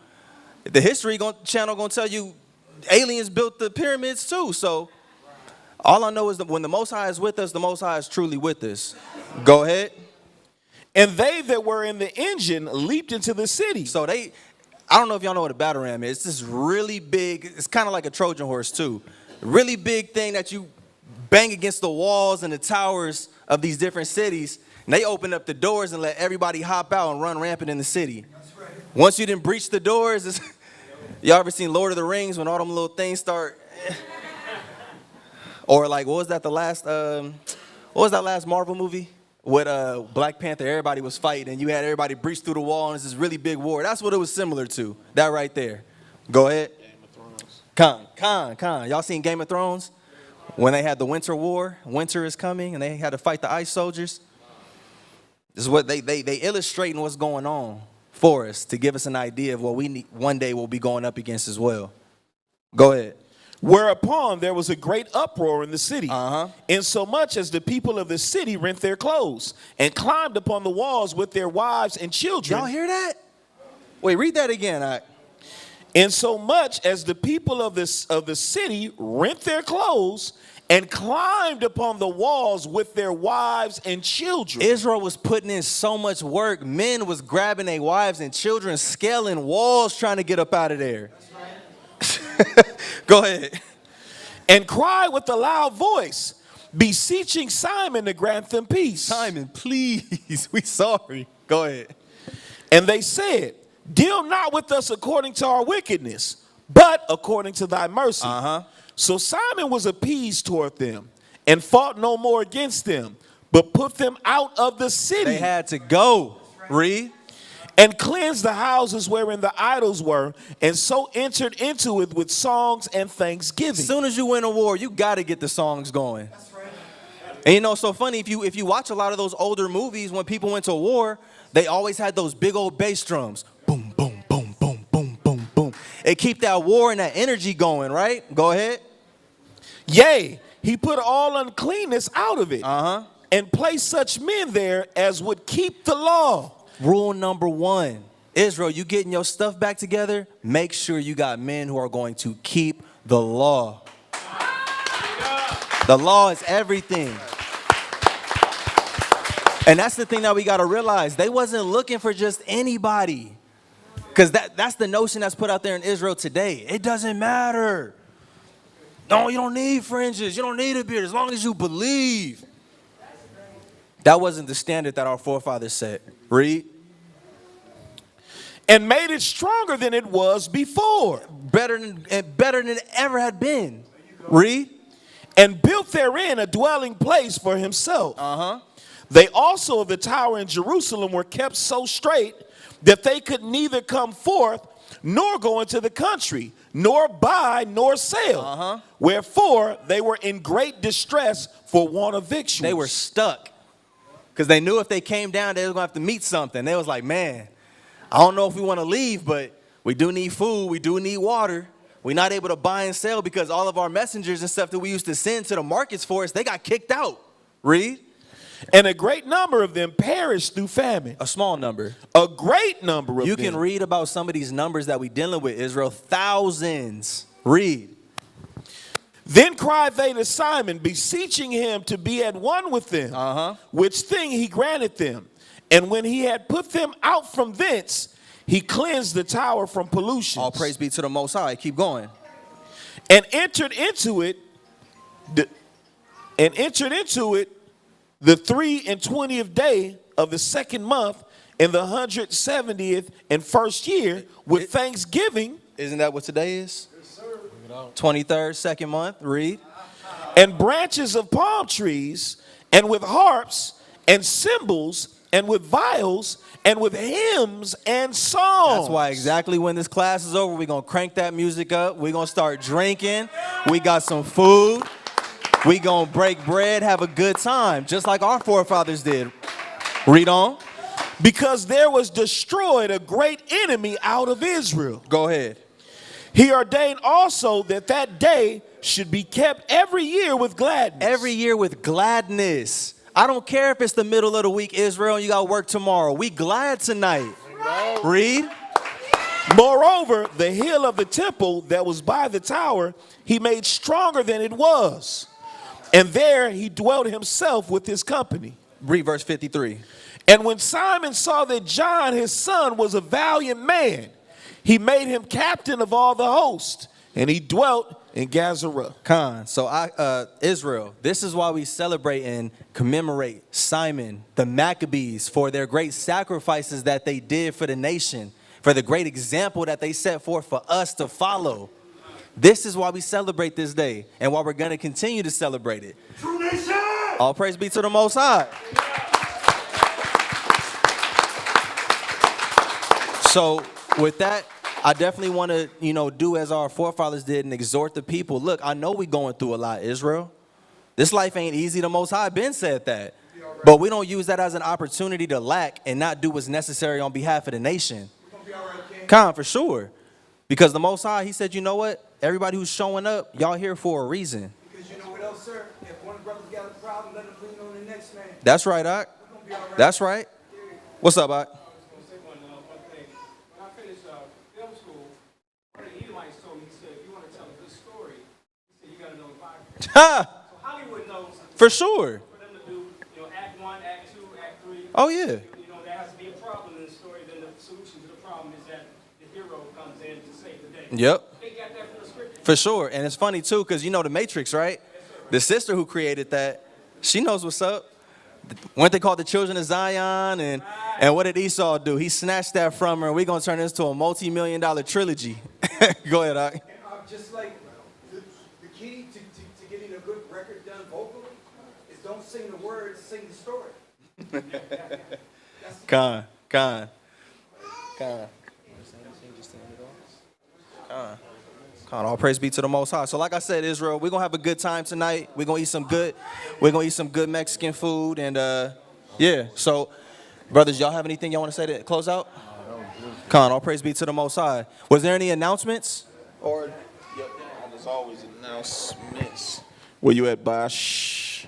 [SPEAKER 2] The History channel going to tell you aliens built the pyramids too. So all I know is that when the Most High is with us, the Most High is truly with us. Go ahead.
[SPEAKER 5] And they that were in the engine leaped into the city.
[SPEAKER 2] So I don't know if y'all know what a battle ram is. It's this really big, it's kind of like a Trojan horse too. Really big thing that you bang against the walls and the towers of these different cities. And they open up the doors and let everybody hop out and run rampant in the city. That's right. Once you didn't breach the doors, y'all ever seen Lord of the Rings when all them little things start? Or like, what was that last Marvel movie? With Black Panther, everybody was fighting, and you had everybody breach through the wall, and it's this really big war. That's what it was similar to. That right there. Go ahead. Game of Thrones. Con. Y'all seen Game of Thrones? When they had the Winter War, winter is coming, and they had to fight the ice soldiers. This is what they illustrating what's going on for us to give us an idea of what we need, one day we'll be going up against as well. Go ahead.
[SPEAKER 5] Whereupon there was a great uproar in the city, insomuch as the people of the city rent their clothes and climbed upon the walls with their wives and children.
[SPEAKER 2] Y'all hear that? Wait, read that again.
[SPEAKER 5] Insomuch as the people of the city rent their clothes and climbed upon the walls with their wives and children.
[SPEAKER 2] Israel was putting in so much work. Men was grabbing their wives and children, scaling walls, trying to get up out of there. Go ahead.
[SPEAKER 5] And cried with a loud voice, beseeching Simon to grant them peace.
[SPEAKER 2] Simon, please, we sorry. Go ahead.
[SPEAKER 5] And they said, deal not with us according to our wickedness, but according to thy mercy. So Simon was appeased toward them and fought no more against them, but put them out of the city.
[SPEAKER 2] They had to go. Read.
[SPEAKER 5] And cleansed the houses wherein the idols were, and so entered into it with songs and thanksgiving.
[SPEAKER 2] As soon as you win a war, you got to get the songs going. That's right. And you know, so funny, if you watch a lot of those older movies, when people went to war, they always had those big old bass drums. Boom, boom, boom, boom, boom, boom, boom. It keep that war and that energy going, right? Go ahead.
[SPEAKER 5] Yea, he put all uncleanness out of it. And placed such men there as would keep the law.
[SPEAKER 2] Rule number 1. Israel, you getting your stuff back together? Make sure you got men who are going to keep the law. The law is everything. And that's the thing that we got to realize. They wasn't looking for just anybody. Because that's the notion that's put out there in Israel today. It doesn't matter. No, you don't need fringes. You don't need a beard as long as you believe. That wasn't the standard that our forefathers set. Read.
[SPEAKER 5] And made it stronger than it was before.
[SPEAKER 2] Better than it ever had been. Read.
[SPEAKER 5] And built therein a dwelling place for himself. They also of the tower in Jerusalem were kept so straight that they could neither come forth nor go into the country, nor buy nor sell. Wherefore they were in great distress for want of victuals.
[SPEAKER 2] They were stuck. Because they knew if they came down, they were going to have to meet something. They was like, man, I don't know if we want to leave, but we do need food. We do need water. We're not able to buy and sell because all of our messengers and stuff that we used to send to the markets for us, they got kicked out. Read.
[SPEAKER 5] And a great number of them perished through famine.
[SPEAKER 2] A small number.
[SPEAKER 5] A great number of them.
[SPEAKER 2] You can read about some of these numbers that we dealing with, Israel. Thousands. Read.
[SPEAKER 5] Then cried they to Simon, beseeching him to be at one with them, which thing he granted them. And when he had put them out from thence, he cleansed the tower from pollution.
[SPEAKER 2] All praise be to the Most High. Keep going.
[SPEAKER 5] And entered into it the 23rd day of the 2nd month in the 170th and 1st year with thanksgiving.
[SPEAKER 2] Isn't that what today is? 23rd, 2nd month. Read.
[SPEAKER 5] And branches of palm trees, and with harps and cymbals, and with viols, and with hymns and songs.
[SPEAKER 2] That's why exactly when this class is over, we're going to crank that music up. We're going to start drinking. We got some food. We going to break bread, have a good time, just like our forefathers did. Read on.
[SPEAKER 5] Because there was destroyed a great enemy out of Israel.
[SPEAKER 2] Go ahead.
[SPEAKER 5] He ordained also that that day should be kept every year with gladness.
[SPEAKER 2] Every year with gladness. I don't care if it's the middle of the week, Israel, and you got work tomorrow. We glad tonight. Read.
[SPEAKER 5] Moreover, the hill of the temple that was by the tower, he made stronger than it was. And there he dwelt himself with his company.
[SPEAKER 2] Read verse 53.
[SPEAKER 5] And when Simon saw that John, his son, was a valiant man, he made him captain of all the host, and he dwelt in Gazarah.
[SPEAKER 2] So Israel, this is why we celebrate and commemorate Simon, the Maccabees, for their great sacrifices that they did for the nation, for the great example that they set forth for us to follow. This is why we celebrate this day, and why we're going to continue to celebrate it.
[SPEAKER 6] True nation!
[SPEAKER 2] All praise be to the Most High. So with that, I definitely want to, do as our forefathers did and exhort the people. Look, I know we going through a lot, Israel. This life ain't easy. The Most High been said that. But we don't use that as an opportunity to lack and not do what's necessary on behalf of the nation. For sure. Because the Most High, he said, you know what? Everybody who's showing up, y'all here for a reason.
[SPEAKER 6] Because you know what else, sir? If one brother's got a problem, let him lean on the next man.
[SPEAKER 2] That's right, Doc. That's right. What's up, Doc? Ha!
[SPEAKER 6] So Hollywood knows
[SPEAKER 2] For sure.
[SPEAKER 6] for them to do, act 1, act 2, act 3.
[SPEAKER 2] Oh, yeah.
[SPEAKER 6] There has to be a problem in the story. Then the solution to the problem is that the hero comes in to save the day.
[SPEAKER 2] Yep.
[SPEAKER 6] They got that from the script.
[SPEAKER 2] For sure. And it's funny, too, because the Matrix, right? The sister who created that, she knows what's up. Weren't they called the children of Zion? And what did Esau do? He snatched that from her, and we're going to turn this into a multi-million-dollar trilogy. Go ahead, Doc.
[SPEAKER 7] And just like the key to getting a good record done vocally is don't sing the words, sing the story.
[SPEAKER 2] Con. All praise be to the Most High. So like I said, Israel, we're gonna have a good time tonight. We're gonna eat some good Mexican food, and yeah. So, brothers, y'all have anything y'all want to say to close out? All praise be to the Most High. Was there any announcements?
[SPEAKER 5] Or, there's always announcements. Where you at, Bosh?